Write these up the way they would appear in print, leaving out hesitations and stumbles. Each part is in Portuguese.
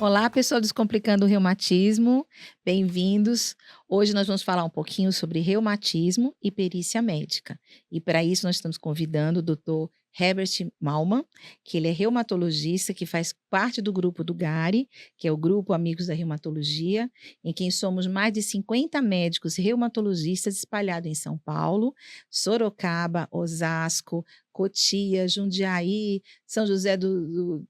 Olá, pessoal Descomplicando o Reumatismo, bem-vindos. Hoje nós vamos falar um pouquinho sobre reumatismo e perícia médica. E para isso nós estamos convidando o doutor Herbert Malman, que ele é reumatologista, que faz parte do grupo do GARI, que é o Grupo Amigos da Reumatologia, em quem somos mais de 50 médicos reumatologistas espalhados em São Paulo, Sorocaba, Osasco, Cotia, Jundiaí, São José do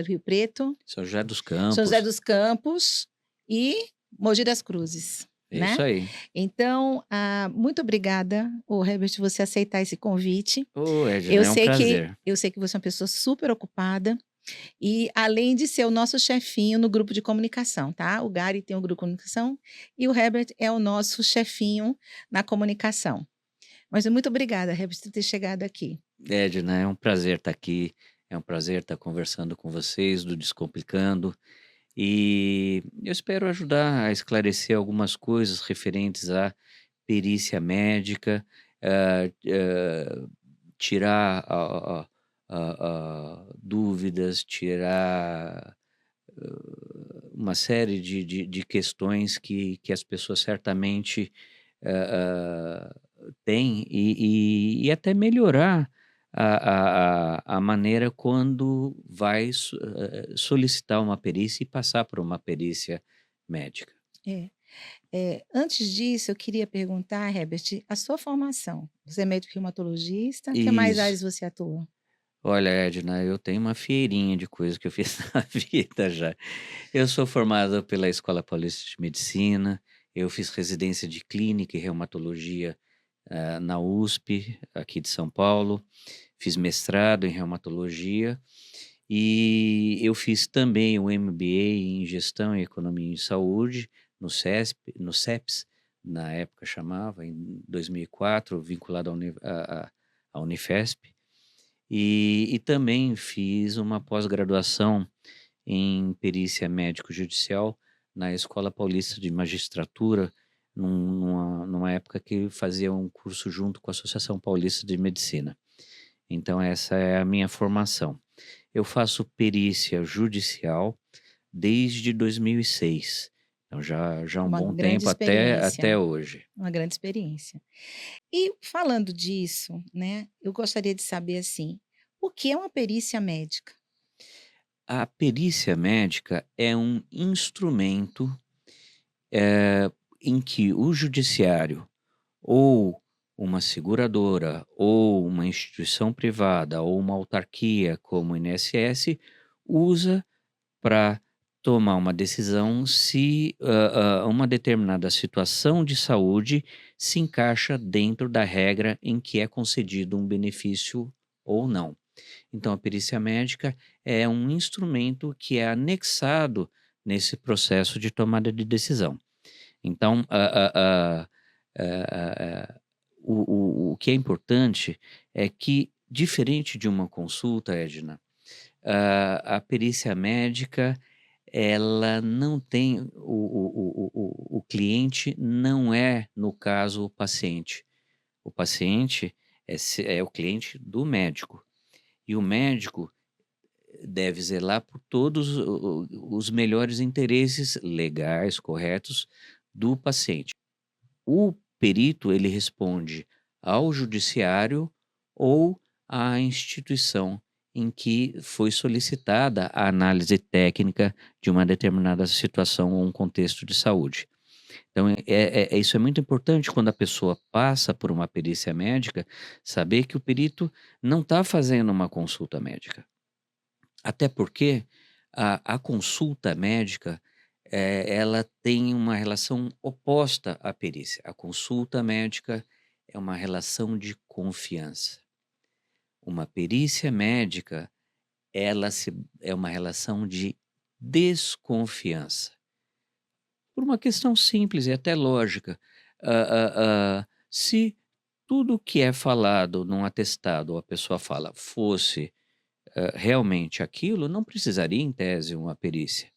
Rio Preto, São José dos São José Campos, dos Campos e Mogi das Cruzes, é isso né. aí. Então, muito obrigada, Herbert, você aceitar esse convite. Ô, Edna, é um prazer. Eu sei que você é uma pessoa super ocupada e além de ser o nosso chefinho no grupo de comunicação, tá. O Gary tem o grupo de comunicação e o Herbert é o nosso chefinho na comunicação. Mas muito obrigada, Herbert, por ter chegado aqui. Edna, é um prazer estar aqui, é um prazer estar conversando com vocês do Descomplicando, e eu espero ajudar a esclarecer algumas coisas referentes à perícia médica, tirar dúvidas, tirar uma série de questões que as pessoas certamente têm e até melhorar a maneira quando vai solicitar uma perícia e passar por uma perícia médica. É. Antes disso, eu queria perguntar, Herbert, a sua formação. Você é médico reumatologista, que mais Isso. áreas você atua? Olha, Edna, eu tenho uma feirinha de coisas que eu fiz na vida já. Eu sou formado pela Escola Paulista de Medicina, eu fiz residência de clínica e reumatologia, na USP, aqui de São Paulo, fiz mestrado em reumatologia e eu fiz também o MBA em Gestão e Economia em Saúde no CEPS, na época chamava, em 2004, vinculado à Unifesp, e também fiz uma pós-graduação em perícia médico-judicial na Escola Paulista de Magistratura, numa época que fazia um curso junto com a Associação Paulista de Medicina. Então essa é a minha formação. Eu faço perícia judicial desde 2006, então já há um Uma bom grande tempo até experiência, hoje. uma grande experiência. E falando disso, né, eu gostaria de saber, assim, o que é uma perícia médica? A perícia médica é um instrumento, em que o judiciário ou uma seguradora, ou uma instituição privada, ou uma autarquia como o INSS, usa para tomar uma decisão se uma determinada situação de saúde se encaixa dentro da regra em que é concedido um benefício ou não. Então, a perícia médica é um instrumento que é anexado nesse processo de tomada de decisão. Então, o que é importante é que, diferente de uma consulta, Edna, a perícia médica, ela não tem o cliente não é, no caso, o paciente. O paciente é o cliente do médico, e o médico deve zelar por todos os melhores interesses legais, corretos, do paciente. O perito, ele responde ao judiciário ou à instituição em que foi solicitada a análise técnica de uma determinada situação ou um contexto de saúde. Então, isso é muito importante quando a pessoa passa por uma perícia médica, saber que o perito não está fazendo uma consulta médica. Até porque a consulta médica, ela tem uma relação oposta à perícia. A consulta médica é uma relação de confiança. Uma perícia médica, é uma relação de desconfiança. Por uma questão simples e até lógica. Se tudo que é falado num atestado, ou a pessoa fala, fosse realmente aquilo, não precisaria, em tese, uma perícia,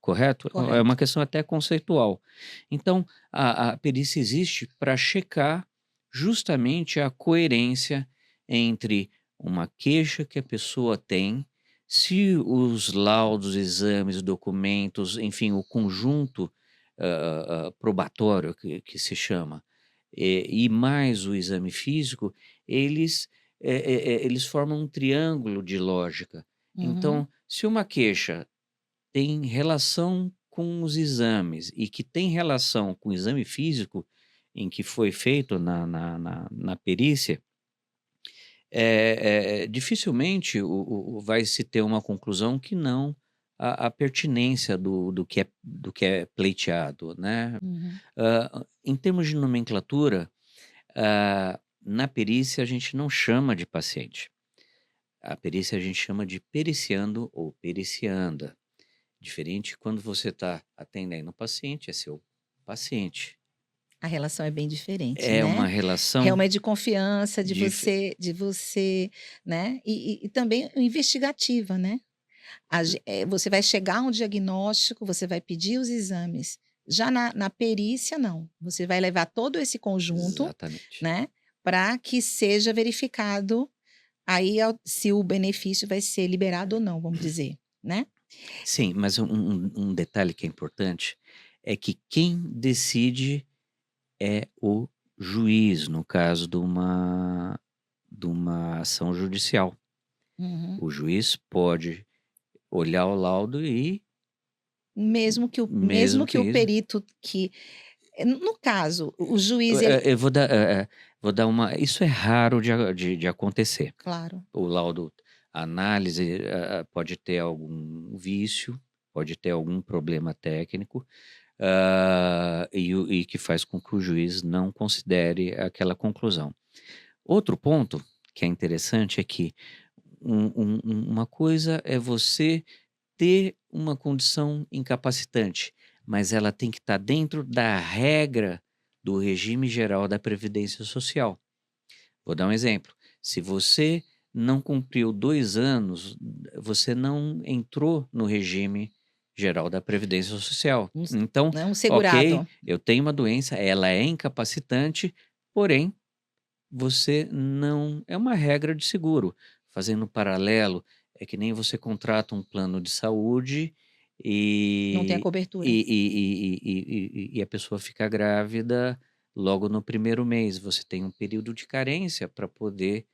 correto? É Correto. uma questão até conceitual. Então, a perícia existe para checar justamente a coerência entre uma queixa que a pessoa tem Se os laudos, exames, documentos, enfim, o conjunto probatório que se chama, e mais o exame físico, eles, eles formam um triângulo de lógica. Uhum, Então, se uma queixa tem relação com os exames e que tem relação com o exame físico em que foi feito na perícia, dificilmente vai se ter uma conclusão que não a pertinência do que é pleiteado, né. uhum. Em termos de nomenclatura, na perícia a gente não chama de paciente. A perícia a gente chama de periciando ou pericianda. Diferente quando você está atendendo o paciente, é seu paciente. A relação é bem diferente, É uma né. relação Realmente de confiança, de dif você, né, e também investigativa, né. Você vai chegar a um diagnóstico, você vai pedir os exames. Já na perícia não, você vai levar todo esse conjunto, exatamente. né, para que seja verificado, aí se o benefício vai ser liberado ou não, vamos dizer, né. Sim, mas um detalhe que é importante, é que quem decide é o juiz, no caso de uma ação judicial. Uhum. O juiz pode olhar o laudo e, Mesmo mesmo que que o isso, perito que no caso, o juiz ele eu vou dar uma, isso é raro de acontecer. claro. O laudo, a análise, pode ter algum vício, pode ter algum problema técnico, e que faz com que o juiz não considere aquela conclusão. Outro ponto que é interessante é que uma coisa é você ter uma condição incapacitante, mas ela tem que estar dentro da regra do regime geral da previdência social. Vou dar um exemplo: se você não cumpriu 2 anos, você não entrou no regime geral da previdência social. Um Então, né, um ok, segurado. eu tenho uma doença, ela é incapacitante, porém você não, é uma regra de seguro. Fazendo um paralelo, é que nem você contrata um plano de saúde Não tem a e cobertura. a pessoa fica grávida logo no primeiro mês. Você tem um período de carência para poder,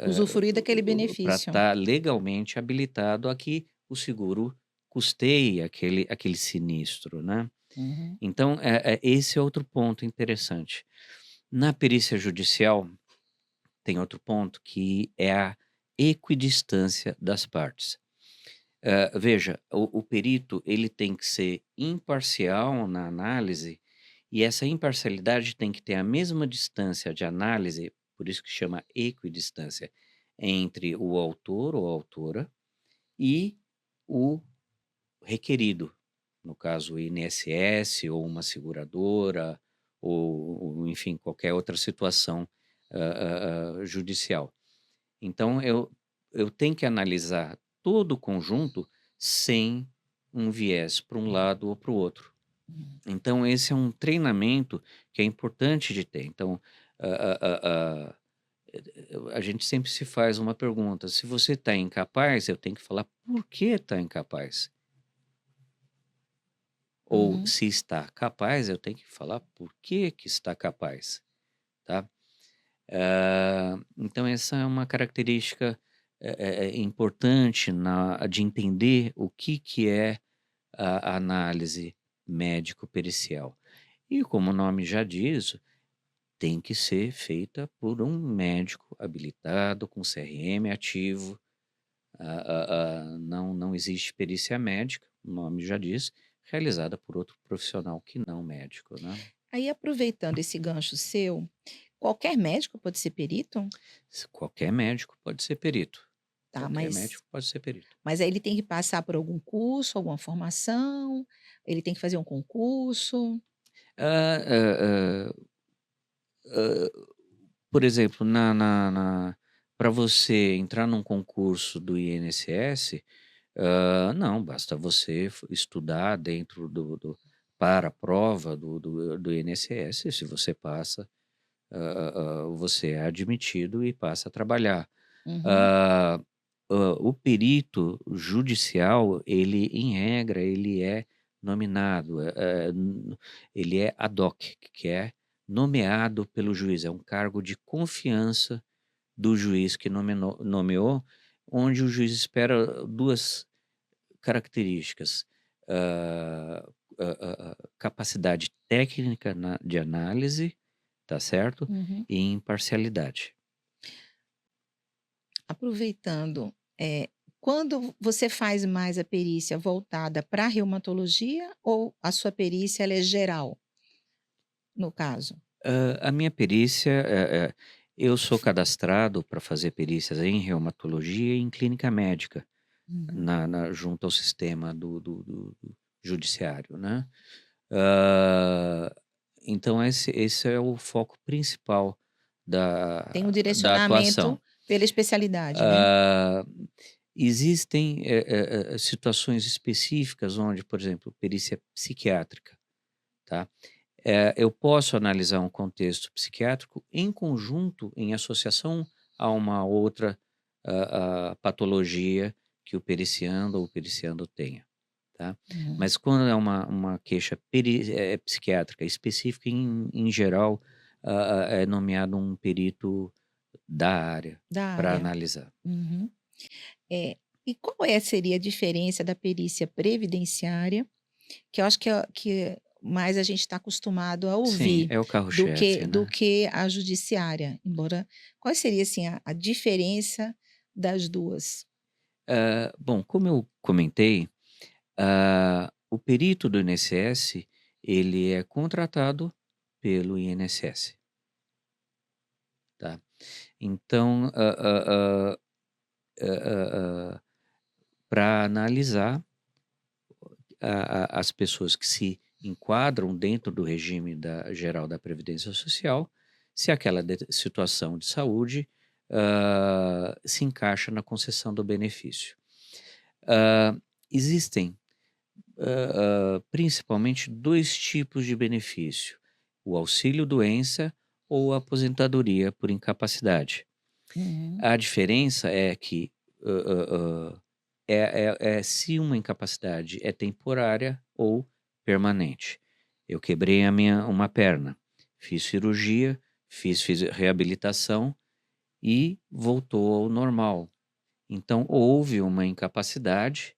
Usufruir daquele para benefício. estar legalmente habilitado a que o seguro custeie aquele sinistro, né. Uhum. Então, esse é outro ponto interessante. Na perícia judicial, tem outro ponto que é a equidistância das partes. Veja, o perito ele tem que ser imparcial na análise, e essa imparcialidade tem que ter a mesma distância de análise, por isso que chama equidistância, entre o autor ou autora e o requerido, no caso o INSS ou uma seguradora, ou enfim, qualquer outra situação judicial. Então eu tenho que analisar todo o conjunto sem um viés para um lado ou para o outro. Hum. Então esse é um treinamento que é importante de ter. Então, a a a a gente sempre se faz uma pergunta: se você está incapaz, eu tenho que falar por que está incapaz. Ou Uhum. se está capaz, eu tenho que falar por que está capaz, tá? Então essa é uma característica, importante de entender o que é a análise médico-pericial. E como o nome já diz, tem que ser feita por um médico habilitado, com CRM ativo. Não existe perícia médica, o nome já diz, realizada por outro profissional que não médico, né. Aí aproveitando esse gancho seu, qualquer médico pode ser perito? Qualquer médico pode ser perito. Tá, Qualquer médico pode ser perito. mas aí ele tem que passar por algum curso, alguma formação? Ele tem que fazer um concurso? Ah, por exemplo, para você entrar num concurso do INSS, não, basta você estudar dentro para a prova do INSS, se você passa, você é admitido e passa a trabalhar. Uhum. Ah, o perito judicial, ele, em regra, ele é nominado, ele é ad hoc, que é nomeado pelo juiz, é um cargo de confiança do juiz que nomeou, onde o juiz espera 2 características, hã, capacidade técnica de análise, tá certo, Uhum. e imparcialidade. Aproveitando, quando você faz mais a perícia voltada pra reumatologia ou a sua perícia ela é geral, no caso? A minha perícia, eu sou cadastrado para fazer perícias em reumatologia e em clínica médica, Uhum. na junto ao sistema do judiciário, né. Hã, então esse é o foco principal Tem um da atuação. direcionamento pela especialidade, né? Hã, existem, situações específicas onde, por exemplo, perícia psiquiátrica, tá. Eu posso analisar um contexto psiquiátrico em conjunto, em associação a uma outra, patologia que o periciando ou o periciando tenha, tá. Uhum. Mas quando é uma queixa psiquiátrica específica, em geral, é nomeado um perito da área Da para área. analisar. Uhum. E qual seria a diferença da perícia previdenciária, que eu acho que mais a gente está acostumado a Sim, ouvir, é o do que carro-chefe, do né. que a judiciária, embora qual seria, assim, a diferença das 2? Bom, como eu comentei, o perito do INSS, ele é contratado pelo INSS, tá. Então, pra analisar as pessoas que se enquadram dentro do regime geral da previdência social, se aquela situação de saúde, se encaixa na concessão do benefício. Existem, principalmente 2 tipos de benefício: o auxílio-doença ou a aposentadoria por incapacidade. Uhum. A diferença é que, hã hã hã, se uma incapacidade é temporária ou permanente. Eu quebrei uma perna, fiz cirurgia, fiz reabilitação e voltou ao normal. Então houve uma incapacidade,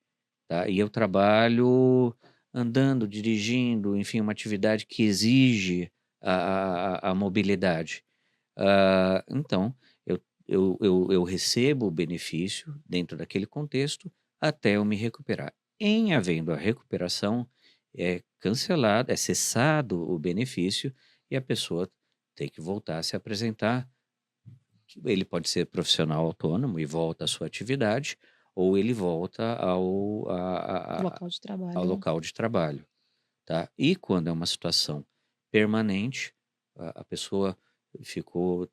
tá, e eu trabalho andando, dirigindo, enfim, uma atividade que exige a mobilidade. Então, eu recebo o benefício dentro daquele contexto até eu me recuperar. Em havendo a recuperação, é cancelado, é cessado o benefício e a pessoa tem que voltar a se apresentar. Ele pode ser profissional autônomo e volta à sua atividade, ou ele volta Local de ao trabalho. local de trabalho, tá. E quando é uma situação permanente, a pessoa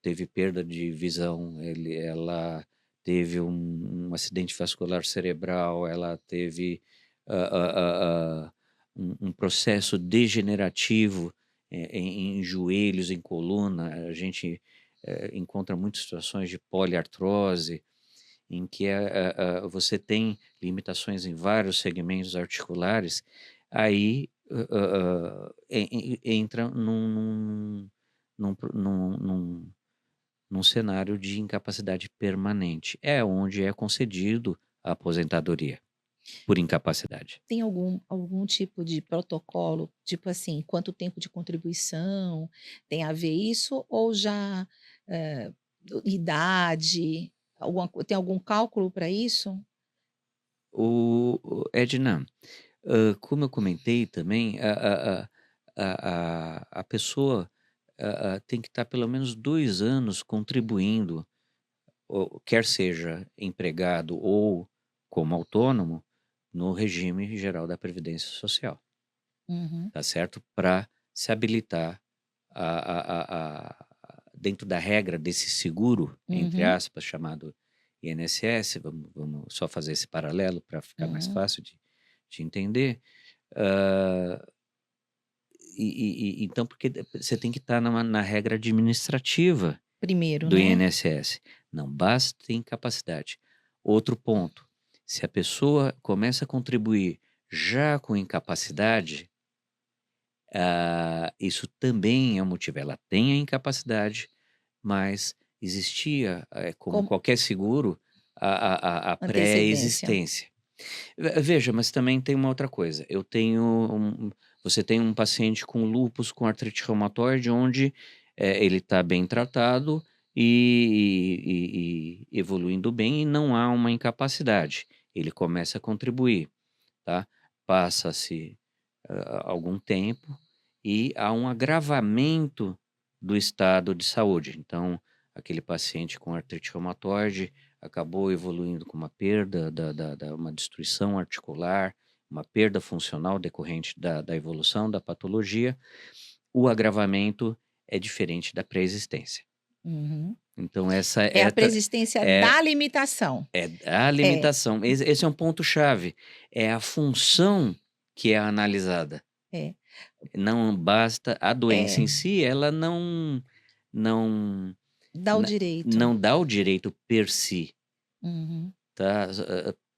teve perda de visão, ela teve um acidente vascular cerebral, ela teve, hã hã hã um processo degenerativo, em joelhos, em coluna. A gente, encontra muitas situações de poliartrose, em que você tem limitações em vários segmentos articulares, aí, entra num cenário de incapacidade permanente. É onde é concedido a aposentadoria por incapacidade. Tem algum tipo de protocolo, tipo assim, quanto tempo de contribuição, tem a ver isso ou já, idade, tem algum cálculo para isso? Edna, como eu comentei também, a pessoa, tem que estar pelo menos 2 anos contribuindo, quer seja empregado ou como autônomo, no regime geral da previdência social, Uhum, tá certo? Para se habilitar dentro da regra desse seguro, entre uhum, aspas, chamado INSS. Vamos só fazer esse paralelo para ficar mais uhum. fácil de entender. Hã, então, porque você tem que estar na regra administrativa Primeiro, do né? INSS. Não basta ter incapacidade. Outro ponto, se a pessoa começa a contribuir já com incapacidade, isso também é um motivo. Ela tem a incapacidade, mas existia, como Como qualquer seguro, a antecedência. pré-existência. Veja, mas também tem uma outra coisa. Você tem um paciente com lúpus, com artrite reumatoide, onde ele está bem tratado e evoluindo bem, e não há uma incapacidade. Ele começa a contribuir, tá? Passa-se algum tempo e há um agravamento do estado de saúde. Então, aquele paciente com artrite reumatoide acabou evoluindo com uma perda uma destruição articular, uma perda funcional decorrente da evolução da patologia. O agravamento é diferente da pré-existência. Uhum. Então, essa É a é, persistência é, da limitação. é a É, limitação. Esse é um ponto-chave. É a função que é analisada. é, Não basta a doença é. em si, ela não Dá o na direito. não dá o direito per si, Uhum. tá,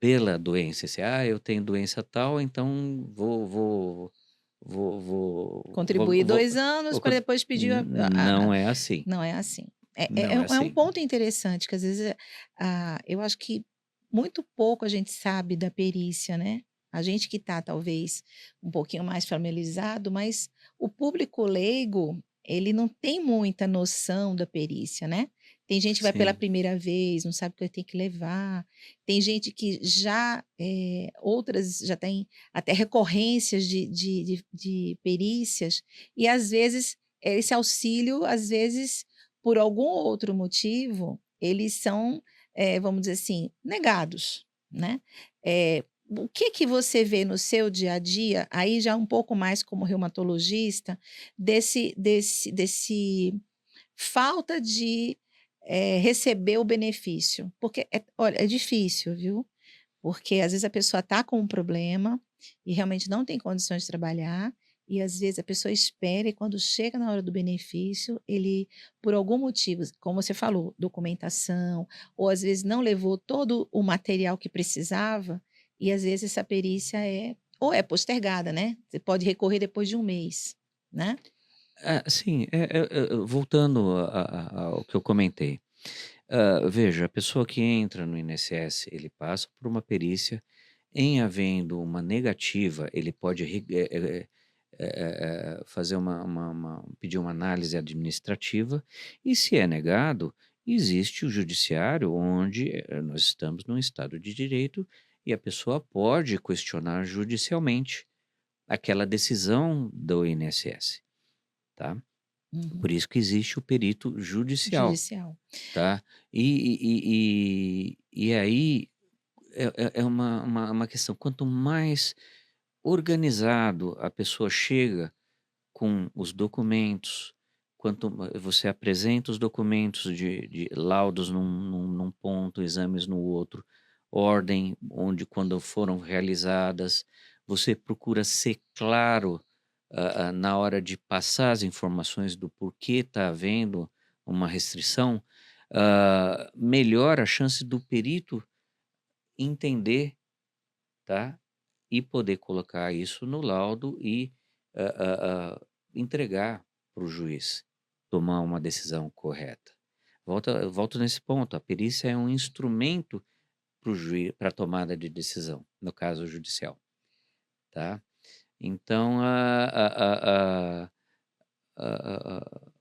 pela doença, se: "Ah, eu tenho doença tal, então Contribuir vou 2 anos vou para con". depois pedir Não é assim, não é assim. não é É um assim. ponto interessante que às vezes, eu acho que muito pouco a gente sabe da perícia, né. A gente que está talvez um pouquinho mais familiarizado, mas o público leigo, ele não tem muita noção da perícia, né. Tem gente que vai pela Sim, primeira vez, não sabe o que tem que levar, tem gente que já, outras já tem até recorrências de perícias, e às vezes, esse auxílio, às vezes, por algum outro motivo, eles são, vamos dizer assim, negados, né. O que que você vê no seu dia a dia, aí já um pouco mais como reumatologista, desse falta de, receber o benefício? Porque olha, é difícil, viu. Porque às vezes a pessoa está com um problema e realmente não tem condições de trabalhar, e às vezes a pessoa espera e quando chega na hora do benefício, ele, por algum motivo, como você falou, documentação, ou às vezes não levou todo o material que precisava, e às vezes essa perícia ou é postergada, né, você pode recorrer depois de um mês, né. sim, voltando ao que eu comentei. Veja, a pessoa que entra no INSS, ele passa por uma perícia. Em havendo uma negativa, ele pode fazer pedir uma análise administrativa, e se é negado, existe o judiciário, onde nós estamos num estado de direito e a pessoa pode questionar judicialmente aquela decisão do INSS, tá? Uhum. Por isso que existe o perito judicial, Judicial. tá? E aí é uma questão, quanto mais organizado a pessoa chega com os documentos, você apresenta os documentos de laudos num ponto, exames no outro, ordem onde quando foram realizadas, você procura ser claro, na hora de passar as informações do porquê está havendo uma restrição, melhora a chance do perito entender, tá, e poder colocar isso no laudo e, entregar para o juiz tomar uma decisão correta. Eu volto nesse ponto, a perícia é um instrumento para o juiz, para a tomada de decisão, no caso judicial, tá. Então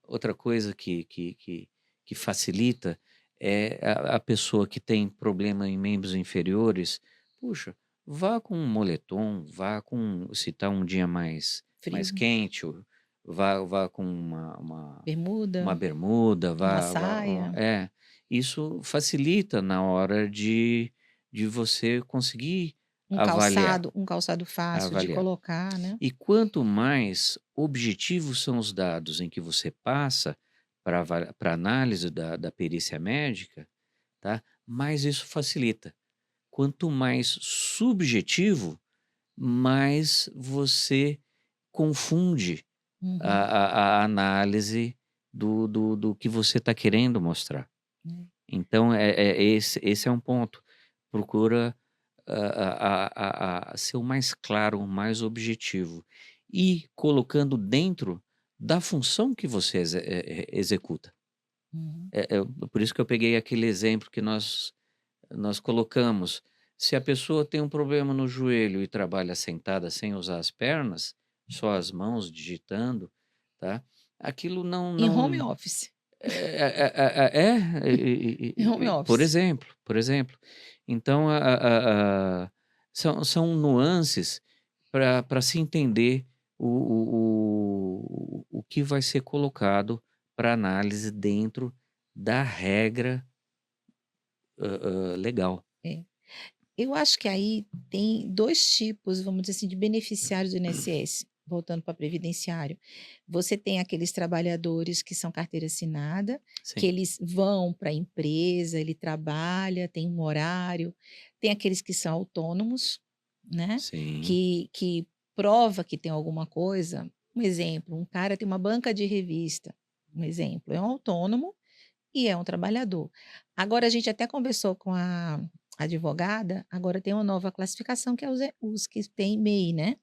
outra coisa que facilita é a pessoa que tem problema em membros inferiores, puxa, vá com um moletom, vá com, se está um dia mais Frio, quente, vá com uma bermuda, bermuda, uma vá saia. isso facilita na hora de você conseguir avaliar Um calçado fácil de avaliar. colocar, né. E quanto mais objetivos são os dados em que você passa para análise da perícia médica, tá, mais isso facilita. Quanto mais subjetivo, mais você confunde Uhum. a análise do que você está querendo mostrar. É. Então esse é um ponto. procura ser o mais claro, o mais objetivo e colocando dentro da função que você executa. Uhum. Por isso que eu peguei aquele exemplo que nós colocamos. Se a pessoa tem um problema no joelho e trabalha sentada sem usar as pernas, só as mãos digitando, tá? Aquilo Em home office. Em home por office. exemplo, por exemplo. Então são nuances para se entender o que vai ser colocado para análise dentro da regra, legal. É. Eu acho que aí tem 2 tipos, vamos dizer assim, de beneficiários do INSS, voltando para previdenciário. Você tem aqueles trabalhadores que são carteira assinada, que Sim, eles vão para a empresa, ele trabalha, tem um horário. Tem aqueles que são autônomos, né, sim. que prova que tem alguma coisa. Um exemplo, um cara tem uma banca de revista, um exemplo, é um autônomo e é um trabalhador. Agora a gente até conversou com a advogada, agora tem uma nova classificação que é os que têm MEI, né,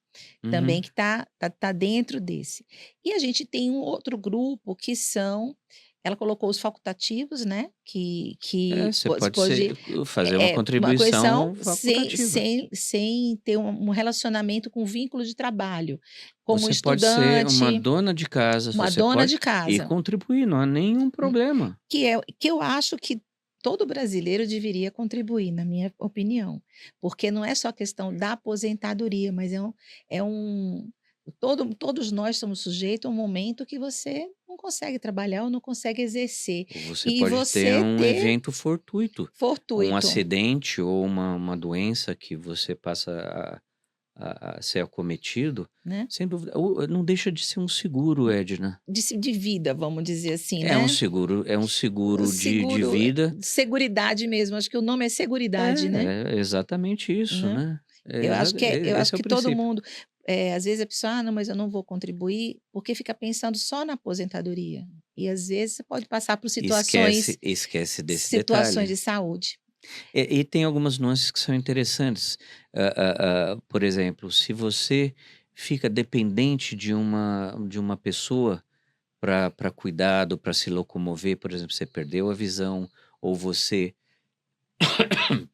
também Uhum. que tá dentro desse. E a gente tem um outro grupo que são ela colocou os facultativos, né, É, que você pode pode fazer uma uma contribuição coleção sem facultativa. sem sem ter um relacionamento com vínculo de trabalho, como Você pode ser uma estudante, dona de casa, uma você dona pode de e casa. contribuir, não há nenhum problema. Que eu acho que todo brasileiro deveria contribuir, na minha opinião, porque não é só questão da aposentadoria, mas é um todos nós somos sujeitos a um momento que você não consegue trabalhar ou não consegue exercer, Ou você e pode ter você um ter evento fortuito, um fortuito, acidente ou uma doença que você passa a ser acometido, né, sem dúvida não deixa de ser um seguro, Edna. de vida, vamos dizer assim, É um né. seguro é um O seguro de seguro, vida. seguridade mesmo, acho que o nome é seguridade, né. É exatamente isso, Né. né. Eu acho Esse é o que todo princípio. mundo, às vezes a pessoa: "Ah, não, mas eu não vou contribuir", porque fica pensando só na aposentadoria. E às vezes você pode passar por Esquece desse situações detalhe. de saúde. E tem algumas nuances que são interessantes. Por exemplo, se você fica dependente de uma pessoa para cuidado, para se locomover, por exemplo, você perdeu a visão ou você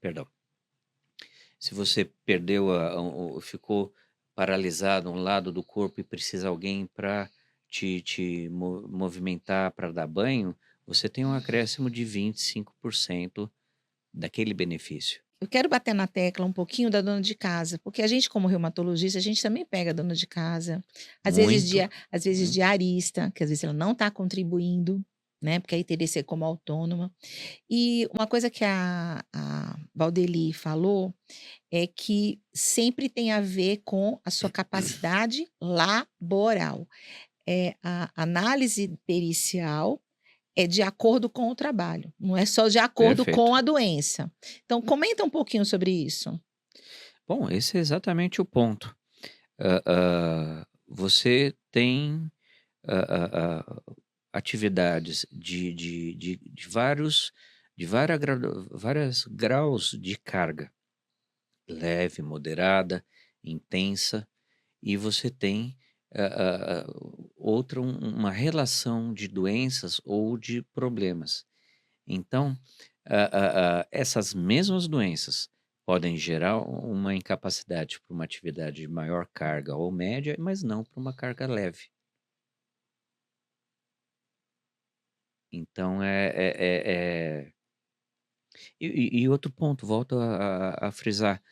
perdão, se você perdeu o ficou paralisado um lado do corpo e precisa alguém para te movimentar para dar banho, você tem um acréscimo de 25% daquele benefício. Eu quero bater na tecla um pouquinho da dona de casa, porque a gente como reumatologista, a gente também pega a dona de casa, Muito, às vezes muito. diarista, que às vezes ela não está contribuindo, né, porque aí teria que ser como autônoma. E uma coisa que a Valdeli falou é que sempre tem a ver com a sua capacidade laboral. A análise pericial é de acordo com o trabalho, não é só de acordo com Perfeito. a doença. Então comenta um pouquinho sobre isso. Bom, esse é exatamente o ponto. Você tem, hã hã hã, atividades de várias graus de carga, leve, moderada, intensa, e você tem, uma relação de doenças ou de problemas. Então, essas mesmas doenças podem gerar uma incapacidade para uma atividade de maior carga ou média, mas não para uma carga leve. Então, e outro ponto, volto a frisar,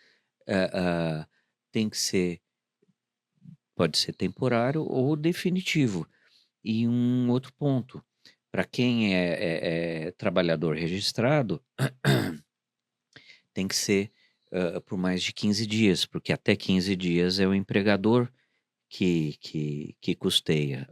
ah, ah, tem que ser pode ser temporário ou definitivo. E um outro ponto, para quem é trabalhador registrado, tem que ser, por mais de 15 dias, porque até 15 dias é o empregador que custeia.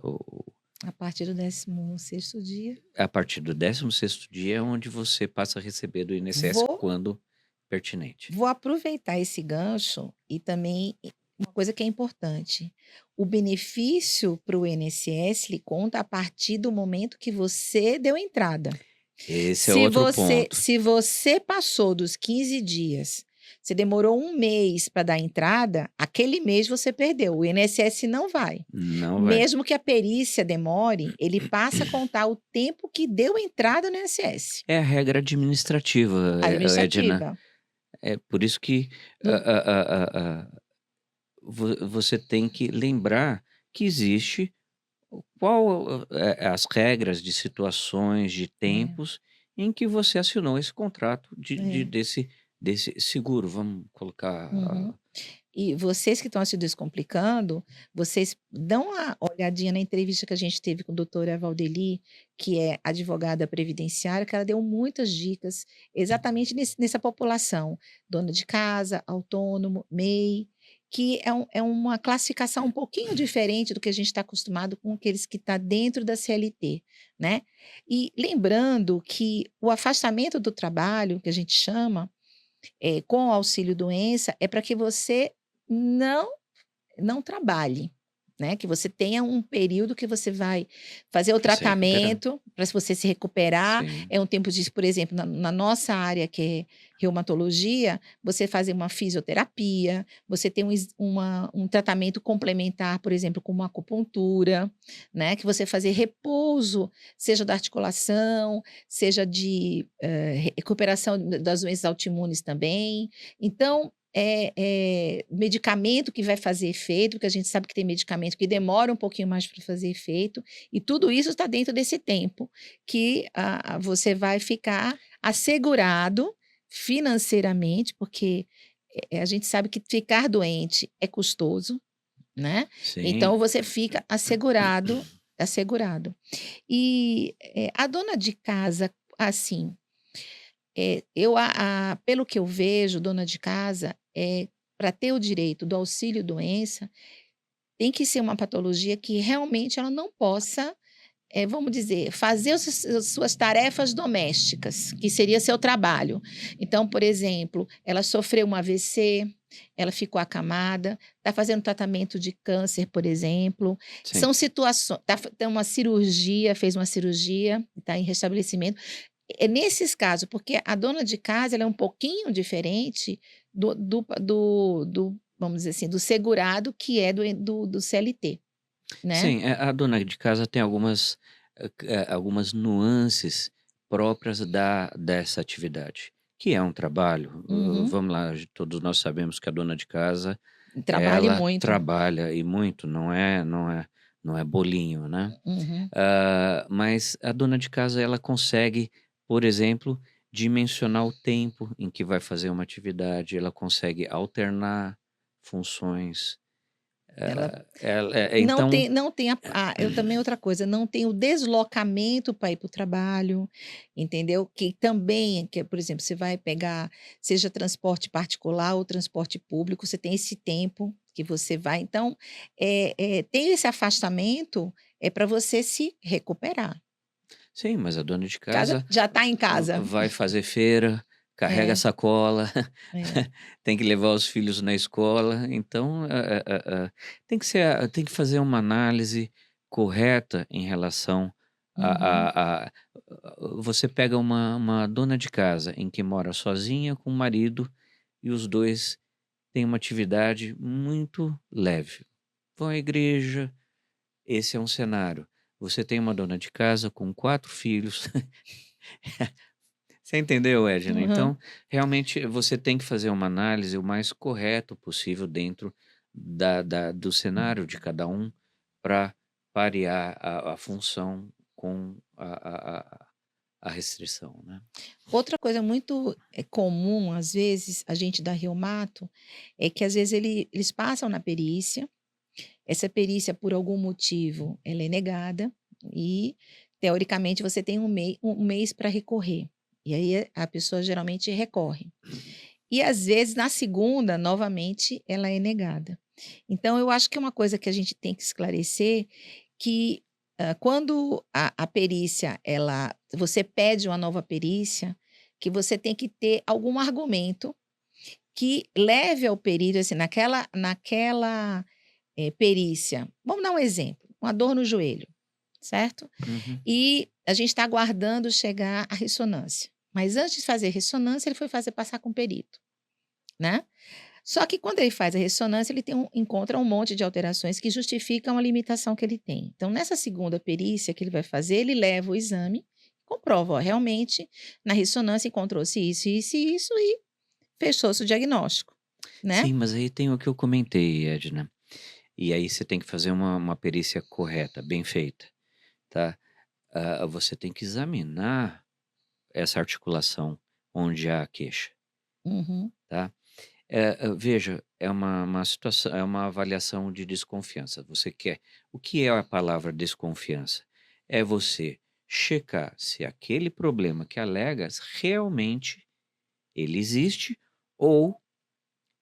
A partir do 16º dia, A partir do 16º dia é onde você passa a receber do INSS vou quando pertinente. vou aproveitar esse gancho e também uma coisa que é importante, o benefício para o INSS lhe conta a partir do momento que você deu entrada. Esse é Se outro você ponto. se você passou dos 15 dias, você demorou um mês para dar entrada, aquele mês você perdeu, o INSS não vai. Não vai. Mesmo que a perícia demore, ele passa a contar o tempo que deu entrada no INSS, É a regra administrativa, Edna. administrativa. É por isso que, No você tem que lembrar que existe as regras de situações, de é, tempos em que você assinou esse contrato é. desse seguro, vamos colocar, Uhum. E vocês que estão se descomplicando, vocês dão uma olhadinha na entrevista que a gente teve com a doutora Valdeli, que é advogada previdenciária, que ela deu muitas dicas exatamente nessa população, dona de casa, autônomo, MEI, que é uma classificação um pouquinho diferente do que a gente está acostumado com aqueles que estão dentro da CLT, né? E lembrando que o afastamento do trabalho, que a gente chama, com o auxílio doença, é para que você não não trabalhe, né, que você tenha um período que você vai fazer o para se recuperar. tratamento, para você se recuperar, Sim, é um tempo de, por exemplo, na nossa área que é reumatologia, você fazer uma fisioterapia, você tem um tratamento complementar, por exemplo, com uma acupuntura, né, que você fazer repouso, seja da articulação, seja de, recuperação das doenças autoimunes também. Então, medicamento que vai fazer efeito, porque a gente sabe que tem medicamento que demora um pouquinho mais para fazer efeito, e tudo isso está dentro desse tempo que você vai ficar assegurado financeiramente, porque a gente sabe que ficar doente é custoso, né? sim. Então você fica assegurado, assegurado. E a dona de casa, assim, pelo que eu vejo, dona de casa, para ter o direito do auxílio doença, tem que ser uma patologia que realmente ela não possa, vamos dizer, fazer as suas tarefas domésticas, que seria seu trabalho. Então, por exemplo, ela sofreu um AVC, ela ficou acamada, está fazendo tratamento de câncer, por exemplo. Sim. São situações. Tem uma cirurgia, fez uma cirurgia, está em restabelecimento. É nesses casos, porque a dona de casa ela é um pouquinho diferente do, vamos dizer assim, do segurado que é do CLT, né? Sim, a dona de casa tem algumas nuances próprias dessa atividade, que é um trabalho. Uhum. Vamos lá, todos nós sabemos que a dona de casa, Trabalhe ela muito. trabalha e muito, não é bolinho, né. Uhum. Mas a dona de casa, ela consegue, por exemplo, dimensionar o tempo em que vai fazer uma atividade, ela consegue alternar funções. Ela Então não tem eu também outra coisa, não tem o deslocamento para ir para o trabalho, entendeu? Que também, por exemplo, você vai pegar, seja transporte particular ou transporte público, você tem esse tempo que você vai. Então, tem esse afastamento, é para você se recuperar. sim, mas a dona de Casa casa já está em casa. vai fazer feira, carrega a É, sacola, é. tem que levar os filhos na escola, então, tem que fazer uma análise correta em relação Uhum. a você pega uma dona de casa em que mora sozinha com o marido e os 2 têm uma atividade muito leve. Vão à igreja, esse é um cenário. Você tem uma dona de casa com 4 filhos. Você entendeu, Edna? Aham. Então, realmente você tem que fazer uma análise o mais correto possível dentro do cenário de cada um para parear a função com a restrição, né. Outra coisa muito, comum, às vezes, a gente dá reumato, é que às vezes eles passam na perícia, essa perícia por algum motivo ela é negada e, teoricamente, você tem um mês para recorrer. E aí a pessoa geralmente recorre. E às vezes na segunda, novamente, ela é negada. Então eu acho que é uma coisa que a gente tem que esclarecer, que, quando a perícia você pede uma nova perícia, que você tem que ter algum argumento que leve ao perito, assim, naquela, perícia, vamos dar um exemplo, uma dor no joelho. certo? Uhum. E a gente está aguardando chegar a ressonância. Mas antes de fazer ressonância, ele foi fazer passar com o perito, né? Só que quando ele faz a ressonância, ele encontra um monte de alterações que justificam a limitação que ele tem. Então, nessa segunda perícia que ele vai fazer, ele leva o exame, comprova, ó, realmente, na ressonância encontrou-se isso, isso e isso, e fechou-se o diagnóstico, né? Sim, mas aí tem o que eu comentei, Edna. E aí você tem que fazer uma perícia correta, bem feita, tá? Você tem que examinar essa articulação onde há a queixa, Uhum, tá? Veja, é uma situação, é uma avaliação de desconfiança. Você quer. O que é a palavra desconfiança? É você checar se aquele problema que alegas realmente ele existe ou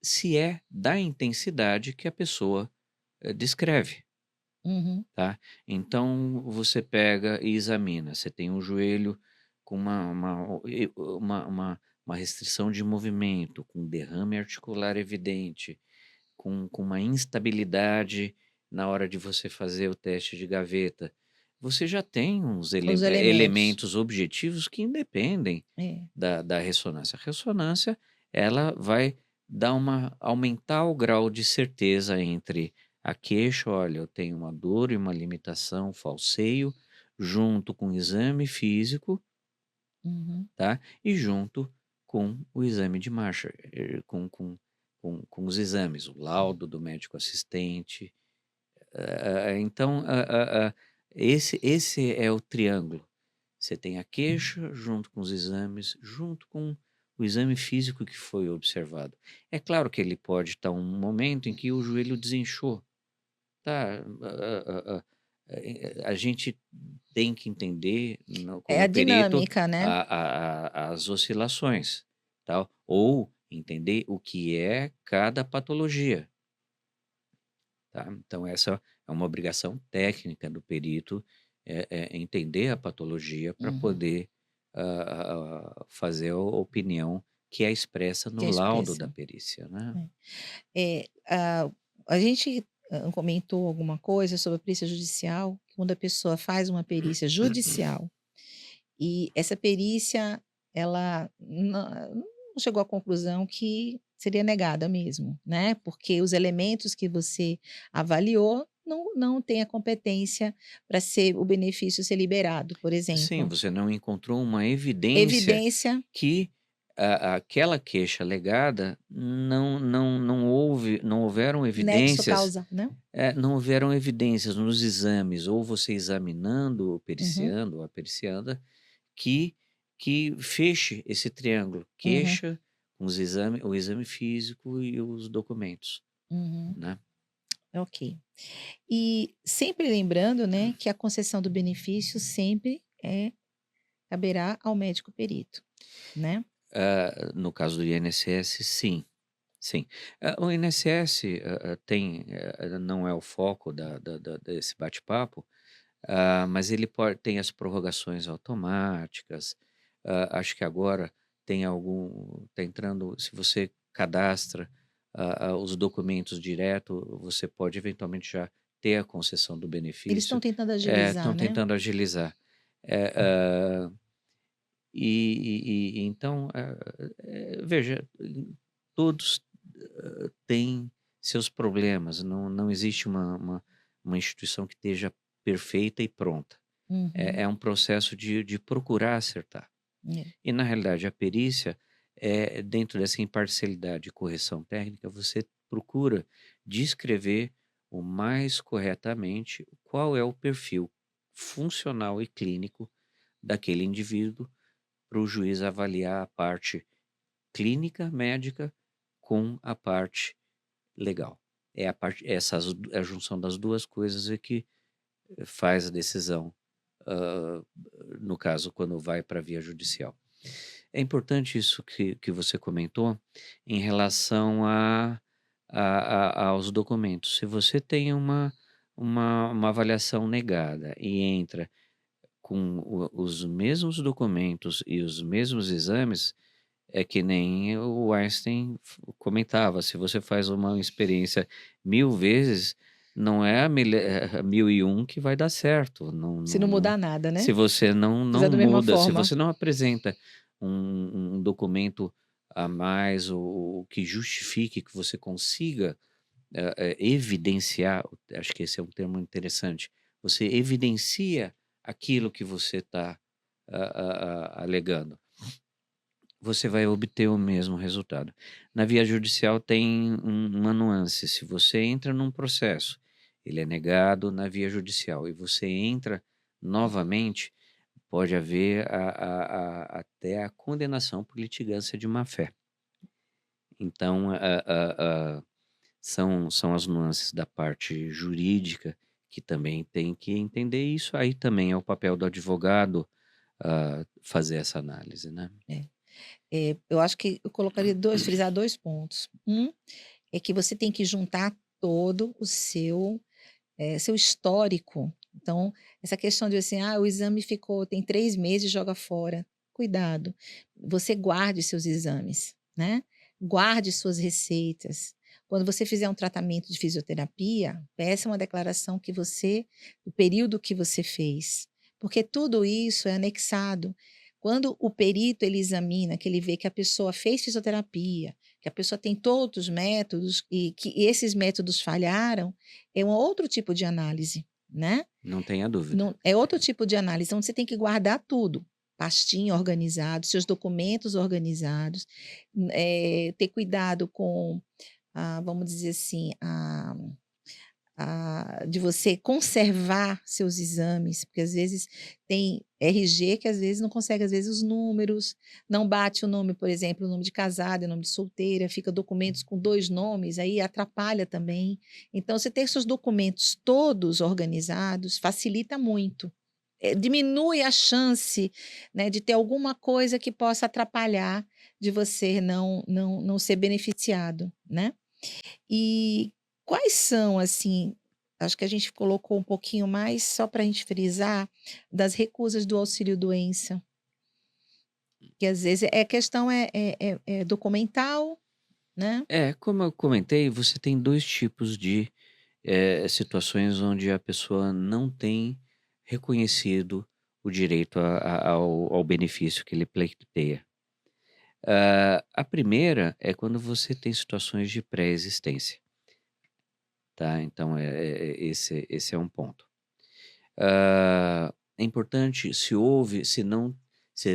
se é da intensidade que a pessoa descreve. uhum, Tá? Então você pega e examina. Você tem um joelho com uma restrição de movimento, com derrame articular evidente, com uma instabilidade na hora de você fazer o teste de gaveta. Você já tem uns os elementos. elementos objetivos que independem É. da ressonância. A ressonância, ela vai aumentar o grau de certeza entre a queixa, olha, eu tenho uma dor e uma limitação, falseio, junto com o exame físico, Uhum, tá? E junto com o exame de marcha, com os exames, o laudo do médico assistente. Então, esse é o triângulo. Você tem a queixa, junto com os exames, junto com o exame físico que foi observado. É claro que ele pode estar um momento em que o joelho desinchou, tá? A gente tem que entender, é a como perito, dinâmica, né? as oscilações, tal, ou entender o que é cada patologia. Tá? Então, essa é uma obrigação técnica do perito, é entender a patologia para Uhum, poder fazer a opinião que é expressa no que é a laudo da expressão. perícia, né? É. A gente comentou alguma coisa sobre a perícia judicial, quando a pessoa faz uma perícia judicial e essa perícia, ela não chegou à conclusão que seria negada mesmo, né, porque os elementos que você avaliou não têm a competência para ser o benefício ser liberado, por Sim, exemplo. você não encontrou uma evidência Evidência que aquela queixa alegada não houveram nexo evidências, causa, né. não houveram evidências nos exames, ou você examinando, ou Uhum, periciando, ou a pericianda, que feche esse triângulo, uhum, queixa, com o exame físico e os documentos, uhum. né. Ok. E sempre lembrando, né, que a concessão do benefício sempre caberá ao médico perito, né. No caso do INSS, sim, sim. O INSS, não é o foco desse bate-papo, mas ele tem as prorrogações automáticas, acho que agora está entrando, se você cadastra, os documentos direto, você pode eventualmente já ter a concessão do Eles estão benefício. tentando agilizar, Estão né. tentando agilizar. Eh, hã, e então, veja, todos, têm seus problemas, não existe uma instituição que esteja perfeita e pronta. Uhum. É um processo de procurar acertar. É. E na realidade a perícia, dentro dessa imparcialidade e correção técnica, você procura descrever o mais corretamente qual é o perfil funcional e clínico daquele indivíduo, para o juiz avaliar a parte clínica médica com a parte legal. É a junção das 2 coisas é que faz a decisão, hã, no caso, quando vai para a via judicial. É importante isso que você comentou em relação aos documentos. Se você tem uma avaliação negada e entra com os mesmos documentos e os mesmos exames, é que nem o Einstein comentava: se você faz uma experiência 1000 vezes, não é a 1001 que vai dar certo, Se não mudar nada, se né? você não Fizer da mesma muda, se forma. você não apresenta um documento a mais ou que justifique que você consiga, evidenciar, acho que esse é um termo interessante, você evidencia aquilo que você está alegando, você vai obter o mesmo resultado. Na via judicial tem uma nuance, se você entra num processo, ele é negado na via judicial e você entra novamente, pode haver até a condenação por litigância de má-fé. Então, são as nuances da parte jurídica que também tem que entender isso, aí também é o papel do advogado, fazer essa análise, né. É. Eu acho que eu colocaria 2 frisar 2 pontos. Um, é que você tem que juntar todo o seu histórico. Então, essa questão de assim: "Ah, o exame ficou tem 3 meses, joga fora". Cuidado, você guarde seus exames, né, guarde suas receitas. Quando você fizer um tratamento de fisioterapia, peça uma declaração que você do período que você fez, porque tudo isso é anexado. Quando o perito ele examina, que ele vê que a pessoa fez fisioterapia, que a pessoa tem todos os métodos e que esses métodos falharam, é um outro tipo de análise, né. Não tenha dúvida. Não é outro tipo de análise, então você tem que guardar tudo, pastinha organizado, seus documentos organizados, ter cuidado com, vamos dizer assim, de você conservar seus exames, porque às vezes tem RG que às vezes não consegue, às vezes, os números, não bate o nome, por exemplo, o nome de casada e o nome de solteira, fica documentos com 2 nomes, aí atrapalha também. Então você ter seus documentos todos organizados facilita muito. Diminui a chance, né, de ter alguma coisa que possa atrapalhar, de você não ser beneficiado, né. E quais são, assim, acho que a gente colocou um pouquinho mais, só para a gente frisar, das recusas do auxílio-doença, que às vezes questão é documental, né. É, como eu comentei, você tem 2 tipos de, situações onde a pessoa não tem reconhecido o direito ao benefício que ele pleiteia. A primeira é quando você tem situações de pré-existência, tá, então, esse é um ponto. É importante se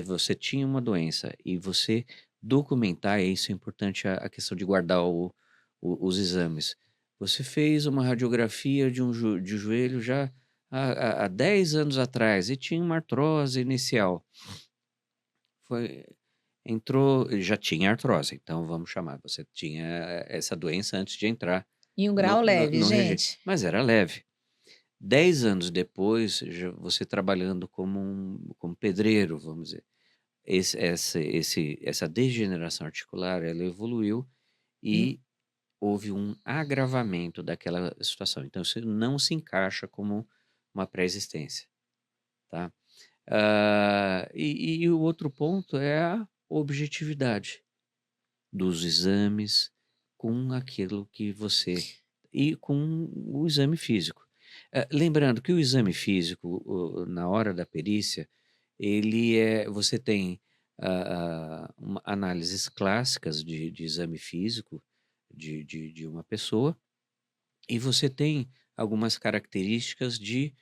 você tinha uma doença e você documentar isso, é importante a questão de guardar os exames. Você fez uma radiografia de joelho já há 10 anos atrás e tinha uma artrose inicial. Foi entrou já tinha artrose, então vamos chamar, você tinha essa doença antes de entrar Em um no grau no leve, no regi gente. mas era leve. 10 anos depois, você trabalhando como pedreiro, vamos dizer, essa degeneração articular, ela evoluiu Hum, e houve um agravamento daquela situação, então isso não se encaixa como uma pré-existência, tá. E o outro ponto é a objetividade dos exames com aquilo que você e com o exame físico. Lembrando que o exame físico, na hora da perícia, você tem, análises clássicas de exame físico de uma pessoa, e você tem algumas características de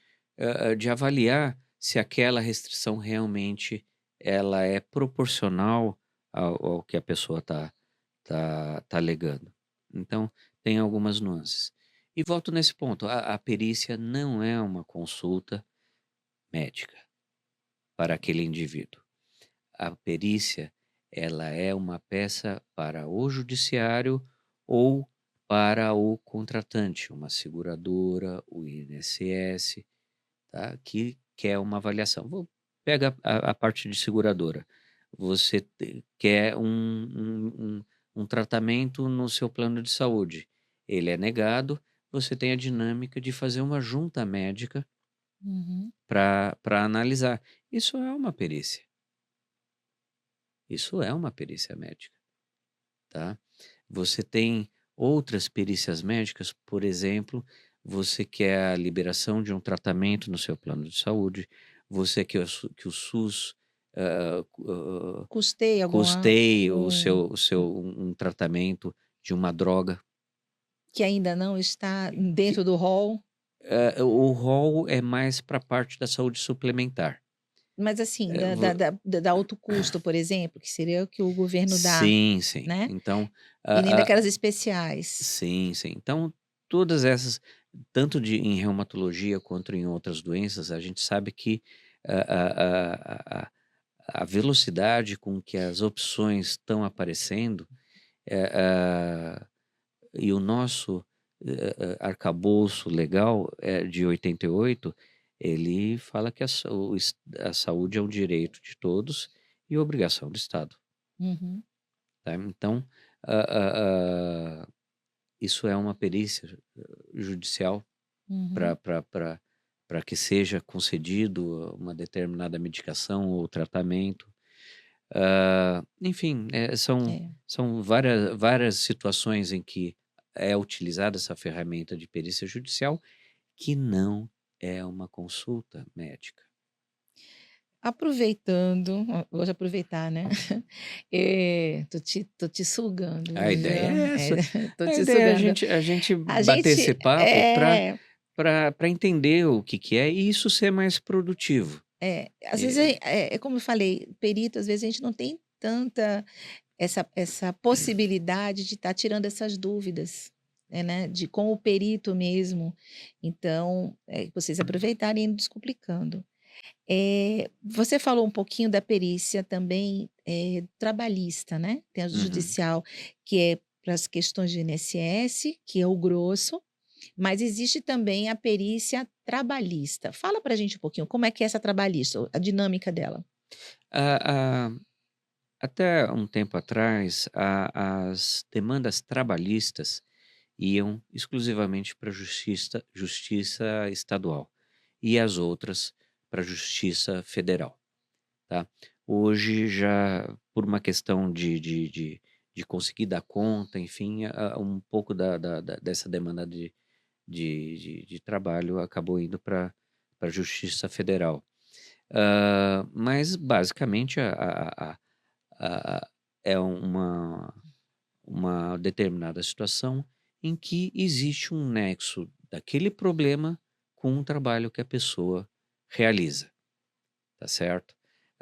avaliar se aquela restrição realmente ela é proporcional ao que a pessoa tá alegando. Então, tem algumas nuances. E volto nesse ponto, a perícia não é uma consulta médica para aquele indivíduo. A perícia, ela é uma peça para o judiciário ou para o contratante, uma seguradora, o INSS, tá, que quer uma avaliação. Pega a parte de seguradora. Você quer um tratamento no seu plano de saúde. Ele é negado, você tem a dinâmica de fazer uma junta médica uhum. para analisar. Isso é uma perícia. Isso é uma perícia médica, tá? Você tem outras perícias médicas, por exemplo, você quer a liberação de um tratamento no seu plano de saúde, você quer que o SUS, hã, cu Custei alguma custeie um o seu um tratamento de uma droga, que ainda não está que dentro do rol, o rol é mais para a parte da saúde suplementar. mas assim, Eh, da vo da da da alto custo, por exemplo, que seria o que o governo dá, Sim, sim. né, Então, e nem a daquelas especiais. sim, sim. Então, todas essas, tanto em reumatologia quanto em outras doenças, a gente sabe que a velocidade com que as opções estão aparecendo, eh, ah, e o nosso, arcabouço legal, de 88, ele fala que a saúde é um direito de todos e obrigação do Estado, Uhum, tá. Então, ah ah ah, isso é uma perícia judicial uhum, para que seja concedido uma determinada medicação ou tratamento. Enfim, é. são várias situações em que é utilizada essa ferramenta de perícia judicial, que não é uma consulta médica. Aproveitando, vou aproveitar, né, tô te sugando, A ideia já, é essa. tô A te ideia é sugando. a gente A bater esse gente papo para entender o que que é e isso ser mais produtivo. às vezes é como eu falei, perito, às vezes a gente não tem tanta essa possibilidade de estar tirando essas dúvidas, né, de com o perito mesmo. Então, vocês aproveitarem e indo descomplicando. Você falou um pouquinho da perícia também, trabalhista, né, tem a Uhum. judicial, que é para as questões de INSS, que é o grosso, mas existe também a perícia trabalhista. Fala para a gente um pouquinho como é que é essa trabalhista, a dinâmica dela. A Até um tempo atrás, as demandas trabalhistas iam exclusivamente para a justiça estadual e as outras para a justiça federal, tá. Hoje já por uma questão de conseguir dar conta, enfim, um pouco dessa demanda de trabalho acabou indo para a justiça federal. Mas basicamente a é uma determinada situação em que existe um nexo daquele problema com o trabalho que a pessoa realiza, tá certo?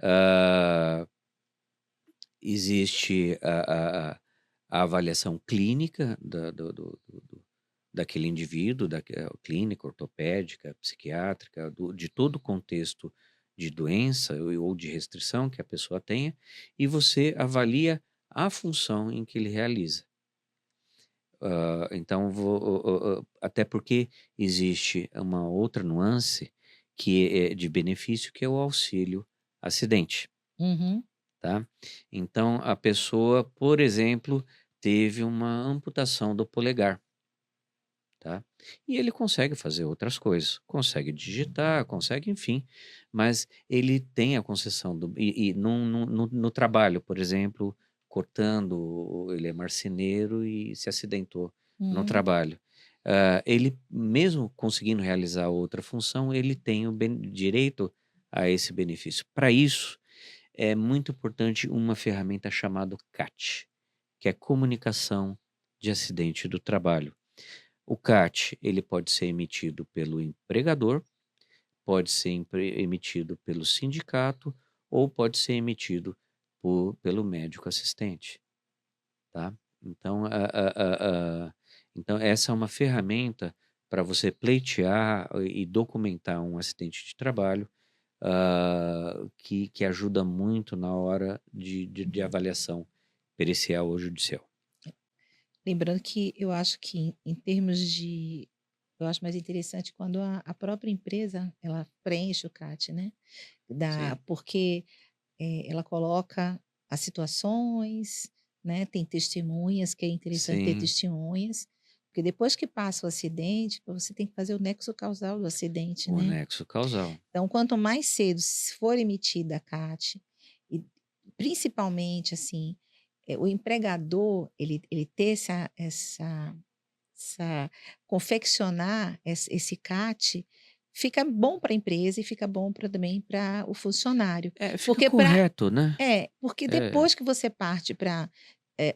Hã, existe a avaliação clínica daquele indivíduo, clínica, ortopédica, psiquiátrica, de todo o contexto de doença ou de restrição que a pessoa tenha, e você avalia a função em que ele realiza. Então até porque existe uma outra nuance que é de benefício, que é o auxílio acidente, Uhum, tá. Então a pessoa, por exemplo, teve uma amputação do polegar, tá. E ele consegue fazer outras coisas, consegue digitar, consegue, enfim, mas ele tem a concessão e no trabalho, por exemplo, cortando, ele é marceneiro e se acidentou no uhum. trabalho. Ele mesmo conseguindo realizar outra função, ele tem o direito a esse benefício. Para isso, é muito importante uma ferramenta chamada CAT, que é Comunicação de Acidente do Trabalho. O CAT, ele pode ser emitido pelo empregador, pode ser emitido pelo sindicato ou pode ser emitido pelo médico assistente, tá. Então, então essa é uma ferramenta para você pleitear e documentar um acidente de trabalho, que ajuda muito na hora de avaliação pericial ou judicial. Lembrando que eu acho que em termos de eu acho mais interessante quando a própria empresa, ela preenche o CAT, né, Sim, porque, ela coloca as situações, né, tem testemunhas, que é interessante ter sim, testemunhas, porque depois que passa o acidente, você tem que fazer o nexo causal do acidente, o né. anexo causal. Então quanto mais cedo for emitida a CAT, e principalmente, assim, o empregador, ele ter essa confeccionar esse CAT, fica bom para a empresa e fica bom também para o funcionário. É, fica Porque para correto, né? porque É, depois que você parte para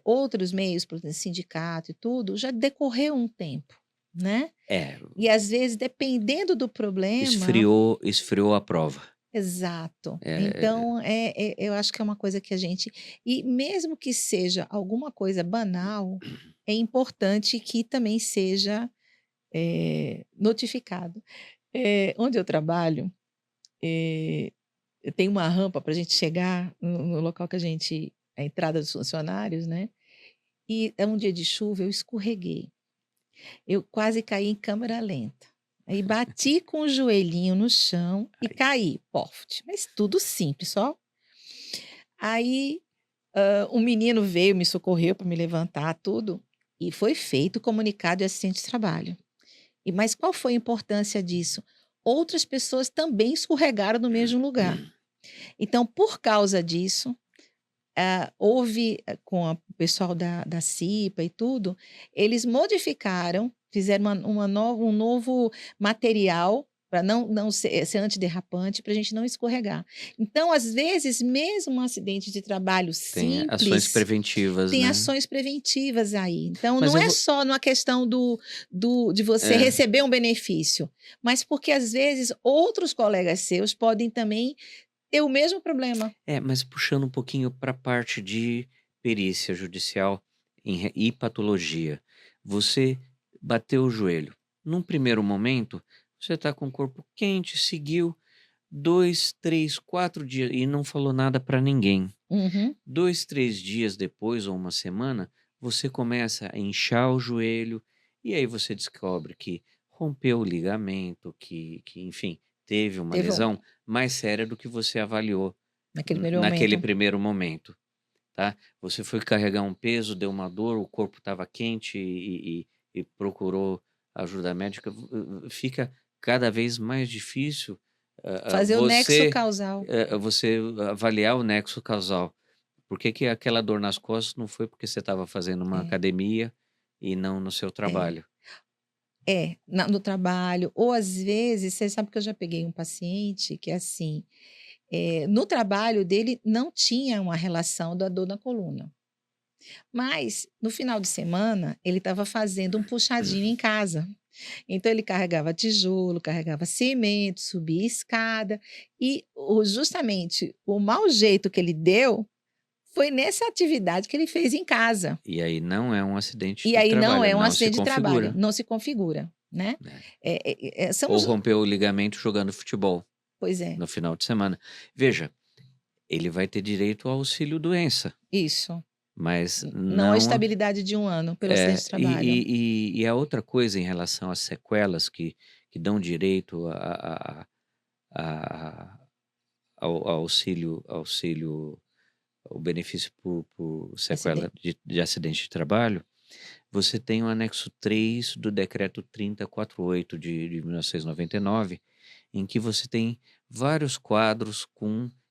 outros meios, por exemplo, sindicato e tudo, já decorreu um tempo, né? é, E às vezes, dependendo do problema. esfriou a prova. Exato. É, Então, eu acho que é uma coisa que a gente, e mesmo que seja alguma coisa banal, é importante que também seja, notificado. Onde eu trabalho, eh, tem uma rampa para a gente chegar no local que a entrada dos funcionários, né, e é um dia de chuva, eu escorreguei. Eu quase caí em câmera lenta. Aí bati com o joelhinho no chão e ai, caí, poft. Mas tudo simples, só. Aí, um menino veio, me socorreu para me levantar, tudo, e foi feito o comunicado de acidente de trabalho. Mas qual foi a importância disso? Outras pessoas também escorregaram no mesmo lugar. Então, por causa disso, houve, com o pessoal da CIPA e tudo, eles modificaram, fizeram um novo material para não ser antiderrapante, para a gente não escorregar. Então, às vezes, mesmo um acidente de trabalho tem ações simples, preventivas, tem né? ações preventivas aí. Então, Mas não eu é vou. só numa questão de você É, receber um benefício, mas porque, às vezes, outros colegas seus podem também ter o mesmo problema. mas puxando um pouquinho para a parte de perícia judicial e patologia. Você bateu o joelho. Num primeiro momento, você está com o corpo quente, seguiu 2, 3, 4 dias e não falou nada para ninguém. Uhum. 2, 3 dias depois ou uma semana, você começa a inchar o joelho e aí você descobre que rompeu o ligamento, que enfim, teve uma Teve um lesão mais séria do que você avaliou Naquele primeiro naquele momento. primeiro momento, tá? Você foi carregar um peso, deu uma dor, o corpo estava quente e procurou ajuda médica, fica cada vez mais difícil, Fazer o nexo causal. você avaliar o nexo causal. Por que que aquela dor nas costas não foi porque você estava fazendo uma É, academia e não no seu é. trabalho? No trabalho, ou às vezes, você sabe que eu já peguei um paciente que é assim, no trabalho dele não tinha uma relação da dor na coluna, mas no final de semana ele estava fazendo um puxadinho em casa. Então ele carregava tijolo, carregava cimento, subia escada e justamente o mau jeito que ele deu foi nessa atividade que ele fez em casa. E aí não é um acidente E de aí não trabalho, é um não se acidente de trabalho, configura, não se configura, né. né. São Ou os rompeu o ligamento jogando futebol Pois é, no final de semana. Veja, ele vai ter direito ao auxílio doença, isso. mas Não a não estabilidade de um ano pelo acidente de trabalho. e a outra coisa em relação às sequelas que dão direito a ao auxílio o benefício por sequela Acidente. de acidente de trabalho, você tem o anexo 3 do decreto 3048 de 1999, em que você tem vários quadros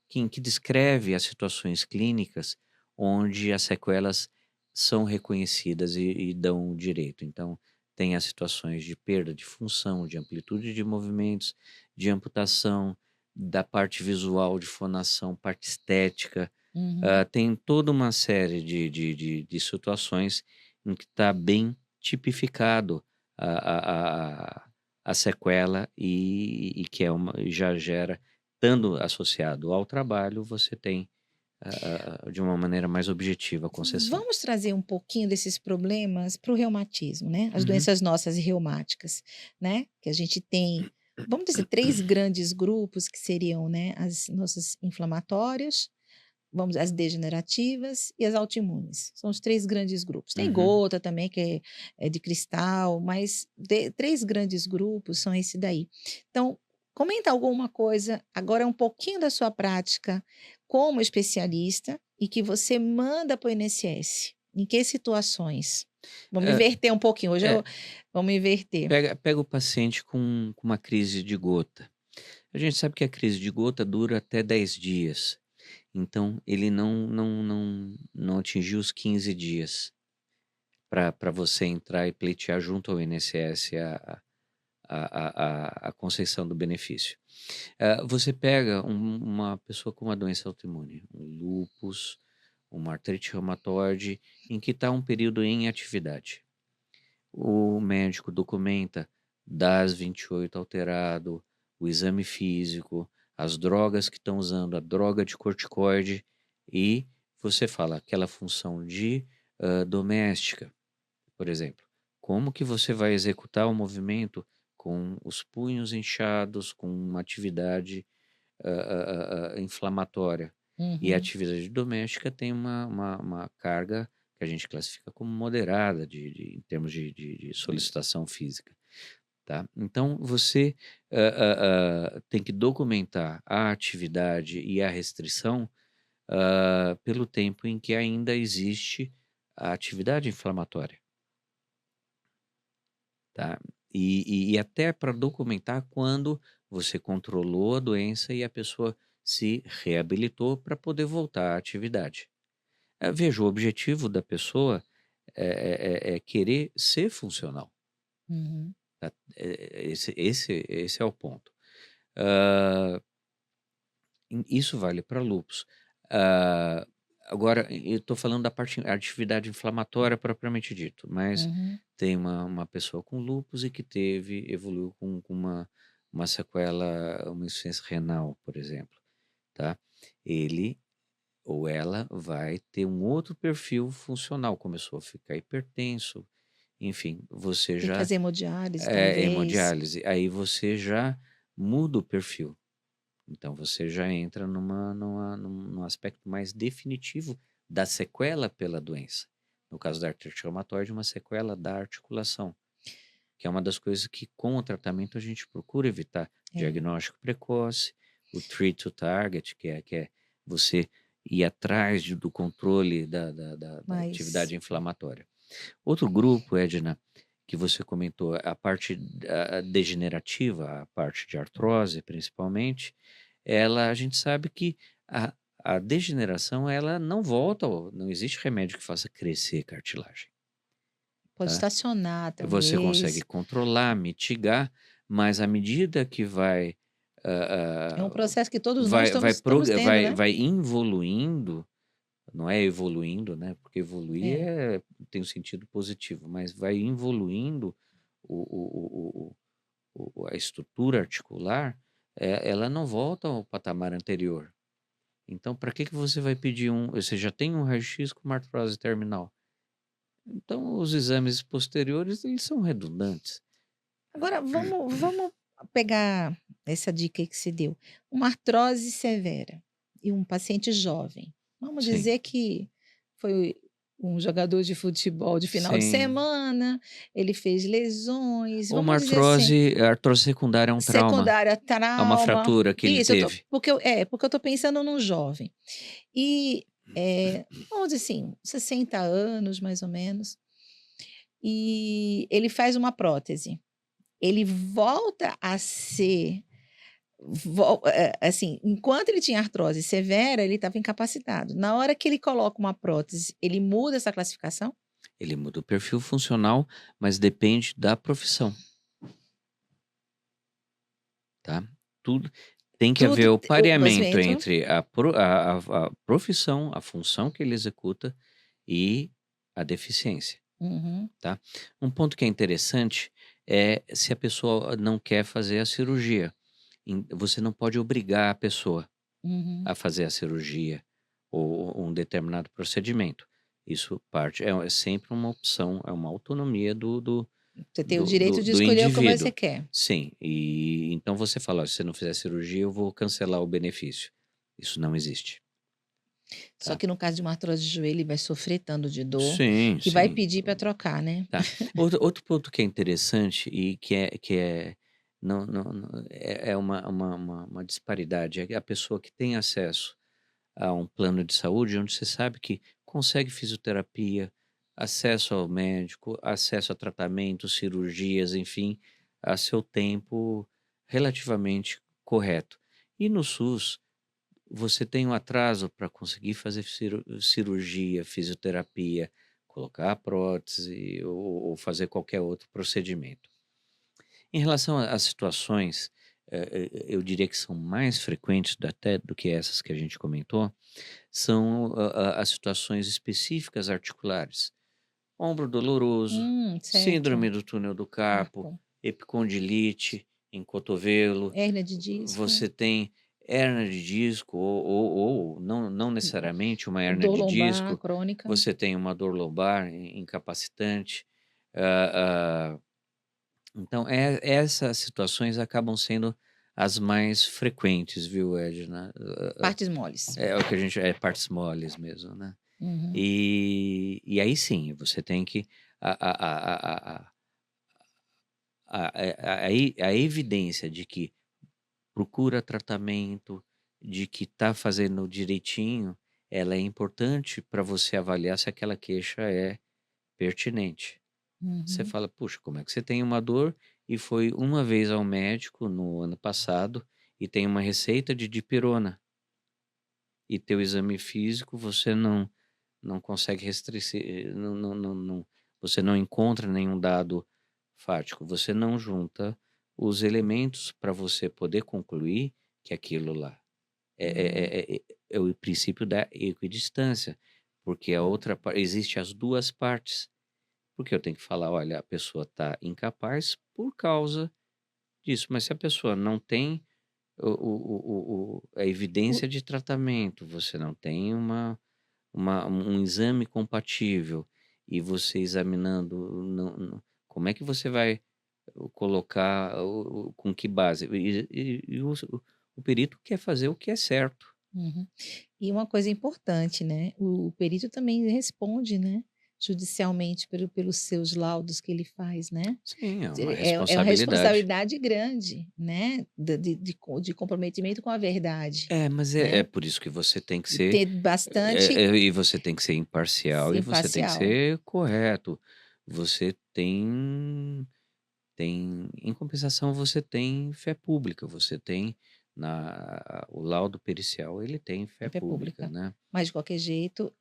que descreve as situações clínicas onde as sequelas são reconhecidas e dão direito. Então, tem as situações de perda de função, de amplitude de movimentos, de amputação, da parte visual, de fonação, parte estética, Uhum. tem toda uma série de situações em que está bem tipificado a sequela e que é já gera, estando associado ao trabalho, você tem, de uma maneira mais objetiva a concessão. Vamos trazer um pouquinho desses problemas para o reumatismo, né, as Uhum, doenças nossas reumáticas, né, que a gente tem, vamos dizer, 3 grandes grupos que seriam, né, as nossas inflamatórias, as degenerativas e as autoimunes. São os 3 grandes grupos. Tem uhum. gota também, que é de cristal, mas 3 grandes grupos são esse daí. Então, comenta alguma coisa, agora um pouquinho da sua prática como especialista e que você manda para o INSS. Em que situações? Vamos É, inverter um pouquinho, hoje é, vamos inverter. pega o paciente com uma crise de gota. A gente sabe que a crise de gota dura até 10 dias, então ele não atingiu os 15 dias para você entrar e pleitear junto ao INSS a concessão do benefício. Você pega uma pessoa com uma doença autoimune, um lúpus, uma artrite reumatoide, em que está um período em atividade. O médico documenta DAS 28 alterado, o exame físico, as drogas que estão usando, a droga de corticoide, e você fala aquela função de doméstica, por exemplo. Como que você vai executar o movimento com os punhos inchados, com uma atividade inflamatória? E a Uhum. atividade doméstica tem uma carga que a gente classifica como moderada em termos de solicitação física, tá? Então você tem que documentar a atividade e a restrição pelo tempo em que ainda existe a atividade inflamatória, tá? E até para documentar quando você controlou a doença e a pessoa se reabilitou para poder voltar à atividade. Veja, o objetivo da pessoa é querer ser funcional, Uhum. tá? Esse é o ponto. Hã, isso vale para lúpus. Hã, Agora eu estou falando da parte atividade inflamatória propriamente dito, mas Uhum. tem uma pessoa com lúpus e que evoluiu com uma sequela, uma insuficiência renal, por exemplo, tá? Ele ou ela vai ter um outro perfil funcional, começou a ficar hipertenso, enfim, você Tem que já fazer hemodiálise, talvez. hemodiálise, aí você já muda o perfil. Então você já entra num aspecto mais definitivo da sequela pela doença. No caso da artrite reumatoide, uma sequela da articulação, que é uma das coisas que com o tratamento a gente procura evitar. É, Diagnóstico precoce, o treat to target, que é você ir atrás do controle da mas atividade inflamatória. Outro grupo, Edna, que você comentou, a parte degenerativa, a parte de artrose principalmente, ela a gente sabe que a degeneração ela não volta, não existe remédio que faça crescer cartilagem, pode tá? estacionar, Você consegue talvez. controlar, mitigar, mas à medida que É um ah, ah, processo que todos nós estamos tendo, né. vai involuindo, não é evoluindo, né, porque evoluir É. tem um sentido positivo, mas vai involuindo a estrutura articular, ela não volta ao patamar anterior. Então para que você vai pedir você já tem um raio-x com uma artrose terminal, então os exames posteriores eles são redundantes. Agora vamos pegar essa dica aí que você deu. Uma artrose severa e um paciente jovem. Vamos Sim, dizer que foi um jogador de futebol de final de sim. semana, ele fez lesões, Ou uma vamos dizer assim, artrose secundária a um trauma, secundária a uma trauma. fratura que ele Isso, teve. porque eu tô pensando num jovem. E, vamos dizer assim, 60 anos mais ou menos, e ele faz uma prótese. Ele volta a ser assim, enquanto ele tinha artrose severa, ele estava incapacitado. Na hora que ele coloca uma prótese, ele muda essa classificação? Ele muda o perfil funcional, mas depende da profissão, tá? Tudo tem que Tudo haver o o pareamento basimento. entre a profissão, a função que ele executa e a deficiência, Uhum, tá? Um ponto que é interessante é se a pessoa não quer fazer a cirurgia. Você não pode obrigar a pessoa uhum. a fazer a cirurgia ou um determinado procedimento. Isso é sempre uma opção, é uma autonomia Você tem o direito de do escolher o que você indivíduo. quer. Sim, e então você fala: "Olha, se você não fizer cirurgia, eu vou cancelar o benefício". Isso não existe, Só tá? que no caso de uma artrose de joelho, ele vai sofrer tanto de dor, Sim, que vai sim. pedir para trocar, né. Tá. Outro ponto que é interessante e que é não é uma disparidade, é a pessoa que tem acesso a um plano de saúde onde você sabe que consegue fisioterapia, acesso ao médico, acesso a tratamento, cirurgias, enfim, a seu tempo relativamente correto. E no SUS, você tem um atraso para conseguir fazer cirurgia, fisioterapia, colocar a prótese ou fazer qualquer outro procedimento. Em relação às situações, eu diria que são mais frequentes até do que essas que a gente comentou, são as situações específicas articulares. Ombro doloroso, Certo. síndrome do túnel do carpo, Carpo. epicondilite em cotovelo, Hérnia de disco. você tem hérnia de disco ou não necessariamente uma hérnia Dor de lombar disco, crônica. você tem uma dor lombar incapacitante. ah, ah, então essas situações acabam sendo as mais frequentes, viu, Edna? Partes moles. É o que a gente é partes moles mesmo, né. Uhum. E aí sim, você tem que a evidência de que procura tratamento, de que está fazendo direitinho, ela é importante para você avaliar se aquela queixa é pertinente. Você Uhum. fala: "Puxa, como é que você tem uma dor e foi uma vez ao médico no ano passado e tem uma receita de dipirona, e teu exame físico você não consegue não você não encontra nenhum dado fático, você não junta os elementos para você poder concluir que aquilo lá Uhum. é o princípio da equidistância, porque a outra pa existe as 2 partes, porque eu tenho que falar: "Olha, a pessoa está incapaz por causa disso", mas se a pessoa não tem a O evidência de tratamento, você não tem um exame compatível e você examinando como é que você vai colocar com que base? E o perito quer fazer o que é certo. Uhum. E uma coisa importante, né, o perito também responde, né, judicialmente pelos seus laudos que ele faz, né. Sim, é uma É uma responsabilidade. responsabilidade grande, né, da de comprometimento com a verdade, É, mas é né, por isso que você tem que e ser, ter bastante e você tem que ser imparcial e você tem que imparcial. ser correto. Você tem em compensação, você tem fé pública, você tem o laudo pericial, ele tem fé Fé pública, pública. né. Mas de qualquer jeito,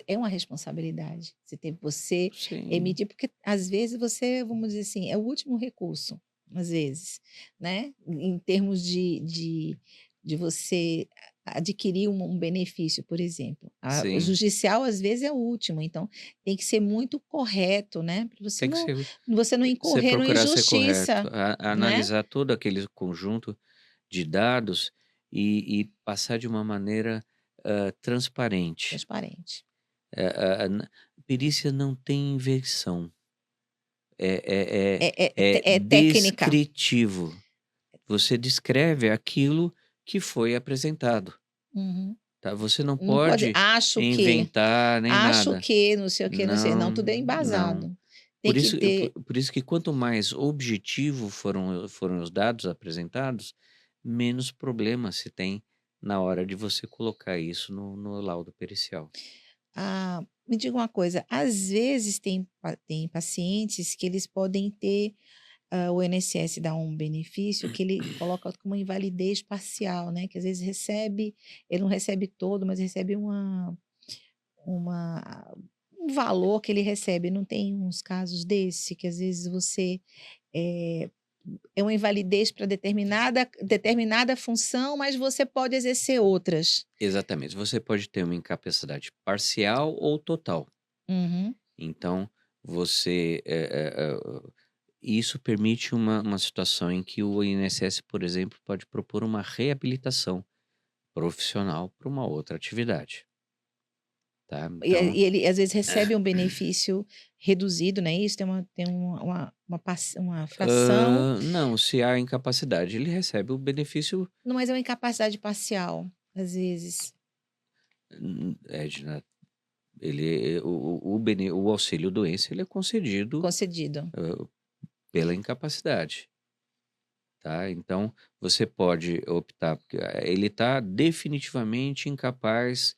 é uma responsabilidade. Você Sim, emitir porque às vezes você, vamos dizer assim, é o último recurso, às vezes, né, em termos de você adquirir um benefício, por exemplo. O sim, judicial às vezes é o último, então tem que ser muito correto, né, para tem que ser você não você incorrer numa procurar ser correto, injustiça, né, analisar todo aquele conjunto de dados e passar de uma maneira, transparente. transparente. A perícia não tem inversão, É é te é é técnica. descritivo. Você descreve aquilo que foi apresentado, Uhum. tá. Você não Não pode pode inventar nem nada. não sei o que não sei, não, Não, tudo é não. embasado. Tem Por que isso ter por isso que quanto mais objetivo foram os dados apresentados, menos problema se tem na hora de você colocar isso no laudo pericial. me diga uma coisa, às vezes tem pacientes que eles podem ter, o INSS dá um benefício que ele coloca como invalidez parcial, né, que às vezes ele não recebe todo, mas recebe uma um valor que ele recebe. Não tem uns casos desse que às vezes você, eh é uma invalidez para determinada função, mas você pode exercer outras. Exatamente, você pode ter uma incapacidade parcial ou total. Uhum. Então você, isso permite uma situação em que o INSS, por exemplo, pode propor uma reabilitação profissional para uma outra atividade, tá. Então, E ele às vezes recebe um benefício reduzido, né, isso, tem uma fração, não, se há incapacidade, ele recebe o benefício, não, mas é uma incapacidade parcial, às vezes, Edna, ele o auxílio doença ele é concedido, concedido. hã, pela incapacidade, tá. Então você pode optar porque, ele está definitivamente incapaz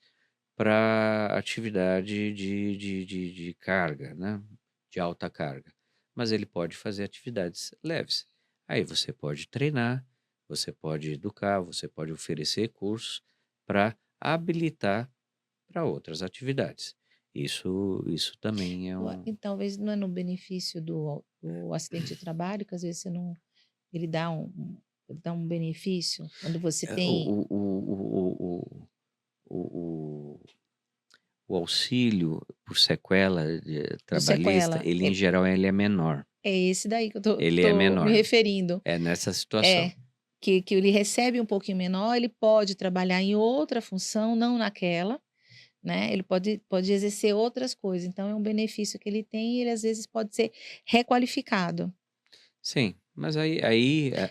para atividade de carga, né, de alta carga, mas ele pode fazer atividades leves. Aí você pode treinar, você pode educar, você pode oferecer cursos para habilitar para outras atividades. Isso também é Ua um. e talvez não é no benefício do acidente de trabalho que às vezes você não ele dá ele dá um benefício quando você É, tem o o auxílio por sequela por trabalhista, sequela. ele em geral ele é menor. É esse daí que eu tô Ele é tô me menor. referindo. É nessa situação. É, que ele recebe um pouquinho menor, ele pode trabalhar em outra função, não naquela, né, ele pode exercer outras coisas, então é um benefício que ele tem e ele às vezes pode ser requalificado. Sim, mas aí,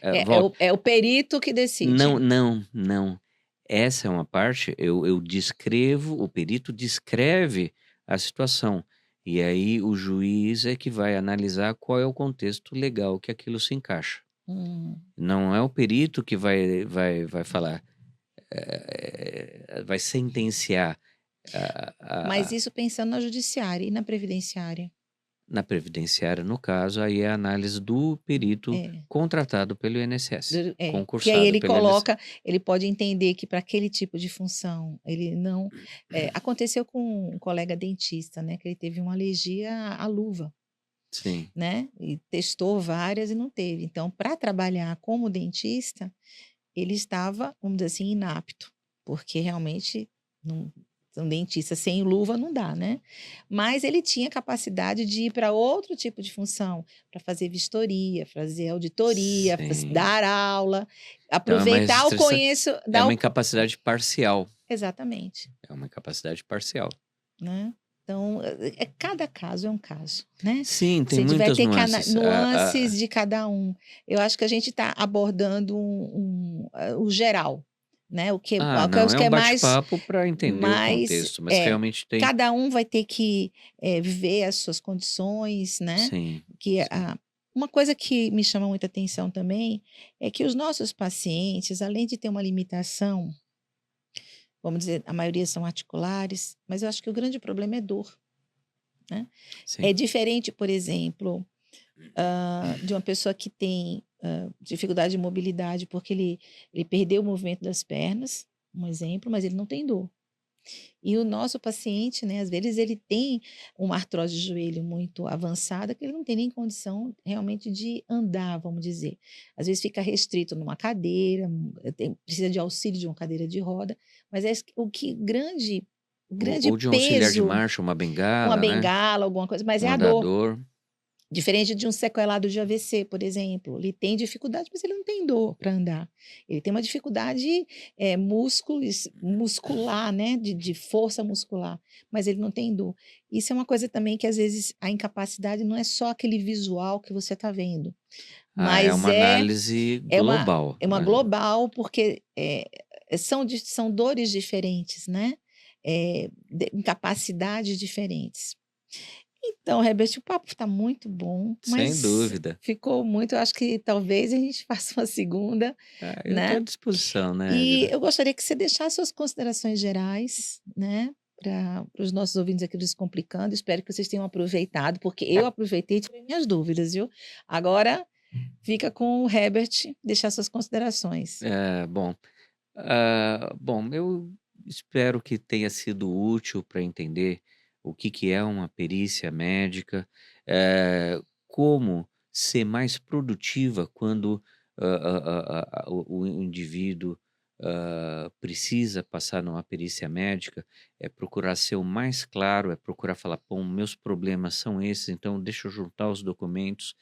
É volta. o perito que Não, decide. não, não. Essa é uma parte, eu descrevo, o perito descreve a situação, e aí o juiz é que vai analisar qual é o contexto legal que aquilo se encaixa. Hum. Não é o perito que vai falar, vai sentenciar Mas a isso pensando na judiciária e na previdenciária. na previdenciária, no caso, aí é a análise do perito É. contratado pelo INSS, Que aí concursado ele pelo INSS. coloca ele pode entender que para aquele tipo de função, ele não aconteceu com um colega dentista, né, que ele teve uma alergia à luva, Sim. né, e testou várias e não teve. Então, para trabalhar como dentista, ele estava, vamos dizer assim, inapto, porque realmente não um dentista sem luva não dá, né. Mas ele tinha capacidade de ir para outro tipo de função, para fazer vistoria, fazer auditoria, Sim. dar aula, Então é uma aproveitar o restrição, conheço é dar uma o incapacidade parcial, exatamente, é uma incapacidade parcial. né. Então, cada caso é um caso, né. Sim, tem Você vai muitas ter que nuances. nuances de cada um. Eu acho que a gente está abordando o geral, né, o que que eu Não, acho é que um é mais bate-papo para entender o mais contexto, mas realmente tem. cada um vai ter que, ver as suas condições, né, Sim, que sim, uma coisa que me chama muita atenção também, é que os nossos pacientes, além de ter uma limitação, vamos dizer, a maioria são articulares, mas eu acho que o grande problema é dor, né. sim. É diferente, por exemplo, de uma pessoa que tem, dificuldade de mobilidade, porque ele perdeu o movimento das pernas, um exemplo, mas ele não tem dor. E o nosso paciente, né, às vezes ele tem uma artrose de joelho muito avançada, que ele não tem nem condição realmente de andar, vamos dizer. Às vezes fica restrito numa cadeira, precisa de auxílio de uma cadeira de roda, mas o que grande Ou de um auxiliar de peso, marcha, uma uma bengala, né, bengala, alguma coisa, mas é um a dor. andador. Diferente de um sequelado de AVC, por exemplo, ele tem dificuldade, mas ele não tem dor para andar. Ele tem uma dificuldade, muscular, né, de força muscular, mas ele não tem dor. Isso é uma coisa também que às vezes a incapacidade não é só aquele visual que você está vendo, É mas uma análise é uma global, é uma né. global, porque, são dores diferentes, né, incapacidades diferentes. Então, Herbert, o papo está muito bom, Sem mas dúvida. ficou muito, eu acho que talvez a gente faça uma segunda, Eu estou à né. disposição, né, E Edna. eu gostaria que você deixasse suas considerações gerais, né, para os nossos ouvintes aqui do Descomplicando. Espero que vocês tenham aproveitado, porque eu aproveitei e tirei minhas dúvidas, viu. Agora fica com o Herbert deixar suas considerações. Bom, bom, eu espero que tenha sido útil para entender o que que é uma perícia médica, como ser mais produtiva quando o indivíduo precisa passar numa perícia médica, é procurar ser o mais claro, é procurar falar, bom, meus problemas são esses, então deixa eu juntar os documentos,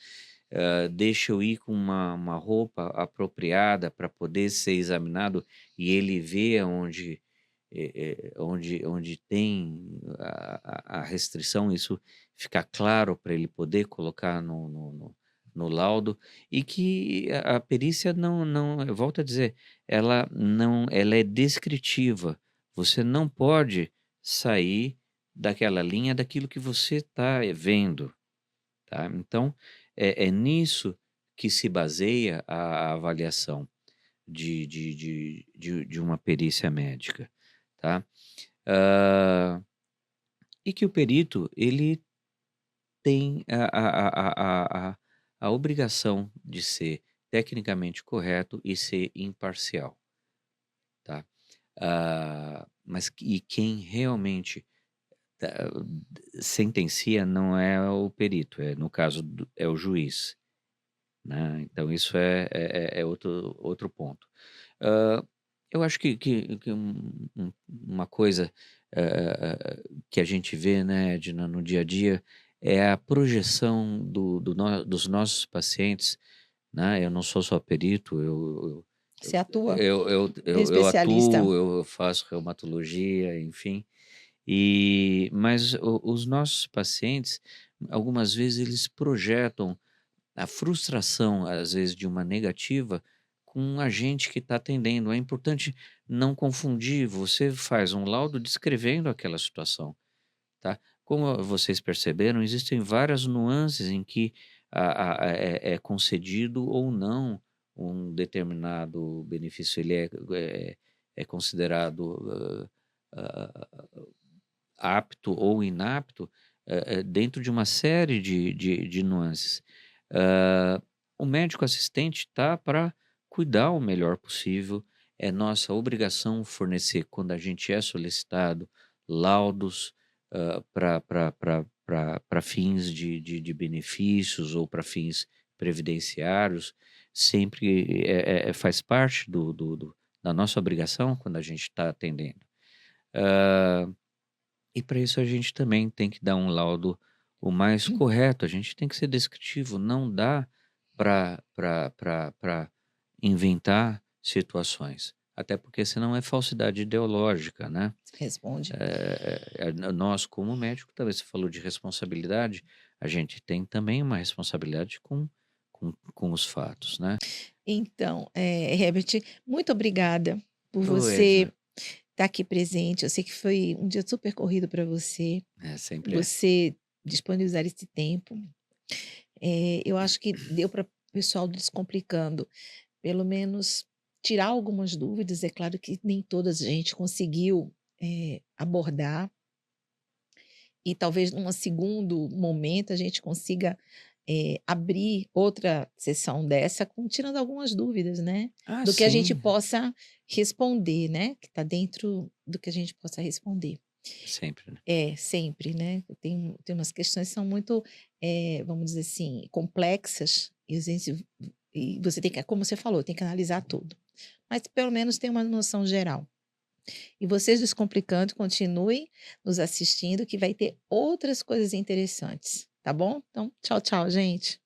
deixa eu ir com uma roupa apropriada para poder ser examinado e ele vê onde tem a restrição, isso ficar claro para ele poder colocar no laudo, e que a perícia não, eu volto a dizer, ela é descritiva, você não pode sair daquela linha daquilo que você está vendo, tá. Então, é nisso que se baseia a avaliação de uma perícia médica, tá. Hã, e que o perito, ele tem a obrigação de ser tecnicamente correto e ser imparcial, tá. Mas quem realmente da sentencia não é o perito, no caso é o juiz, né, então isso é outro ponto. Hã, eu acho que uma coisa, que a gente vê, né, Edna, no dia a dia, é a projeção dos nossos pacientes, né. Eu não sou só perito, Você atua, eu especialista. atuo, eu faço reumatologia, enfim, mas os nossos pacientes, algumas vezes eles projetam a frustração, às vezes, de uma negativa com a gente que está atendendo. É importante não confundir. Você faz um laudo descrevendo aquela situação, tá? Como vocês perceberam, existem várias nuances em que é concedido ou não um determinado benefício. Ele é considerado apto ou inapto, dentro de uma série de nuances. Hã, o médico assistente tá para cuidar o melhor possível, é nossa obrigação fornecer, quando a gente é solicitado, laudos, para fins de benefícios ou para fins previdenciários, sempre faz parte da nossa obrigação quando a gente está atendendo. Hã e para isso a gente também tem que dar um laudo o mais correto, a gente tem que ser descritivo, não dá para inventar situações, até porque senão é falsidade ideológica, né. Responde. Nós como médico também, você falou de responsabilidade, a gente tem também uma responsabilidade com os fatos, né. Então, Herbert, muito obrigada por Ô você Edna, estar aqui presente. Eu sei que foi um dia super corrido para você, sempre é. você disponibilizar esse tempo. Eu acho que deu para o pessoal Descomplicando, pelo menos tirar algumas dúvidas. É claro que nem todas a gente conseguiu, abordar, e talvez num segundo momento a gente consiga, abrir outra sessão dessa com tirando algumas dúvidas, né, Ah, do que a gente sim, possa responder, né, que está dentro do que a gente possa responder. sempre, né. É, sempre, né, tem umas questões que são muito, vamos dizer assim, complexas, e a gente e você tem que, como você falou, tem que analisar tudo, mas pelo menos tem uma noção geral. E vocês Descomplicando, continuem nos assistindo que vai ter outras coisas interessantes, tá bom? Então, tchau, tchau, gente.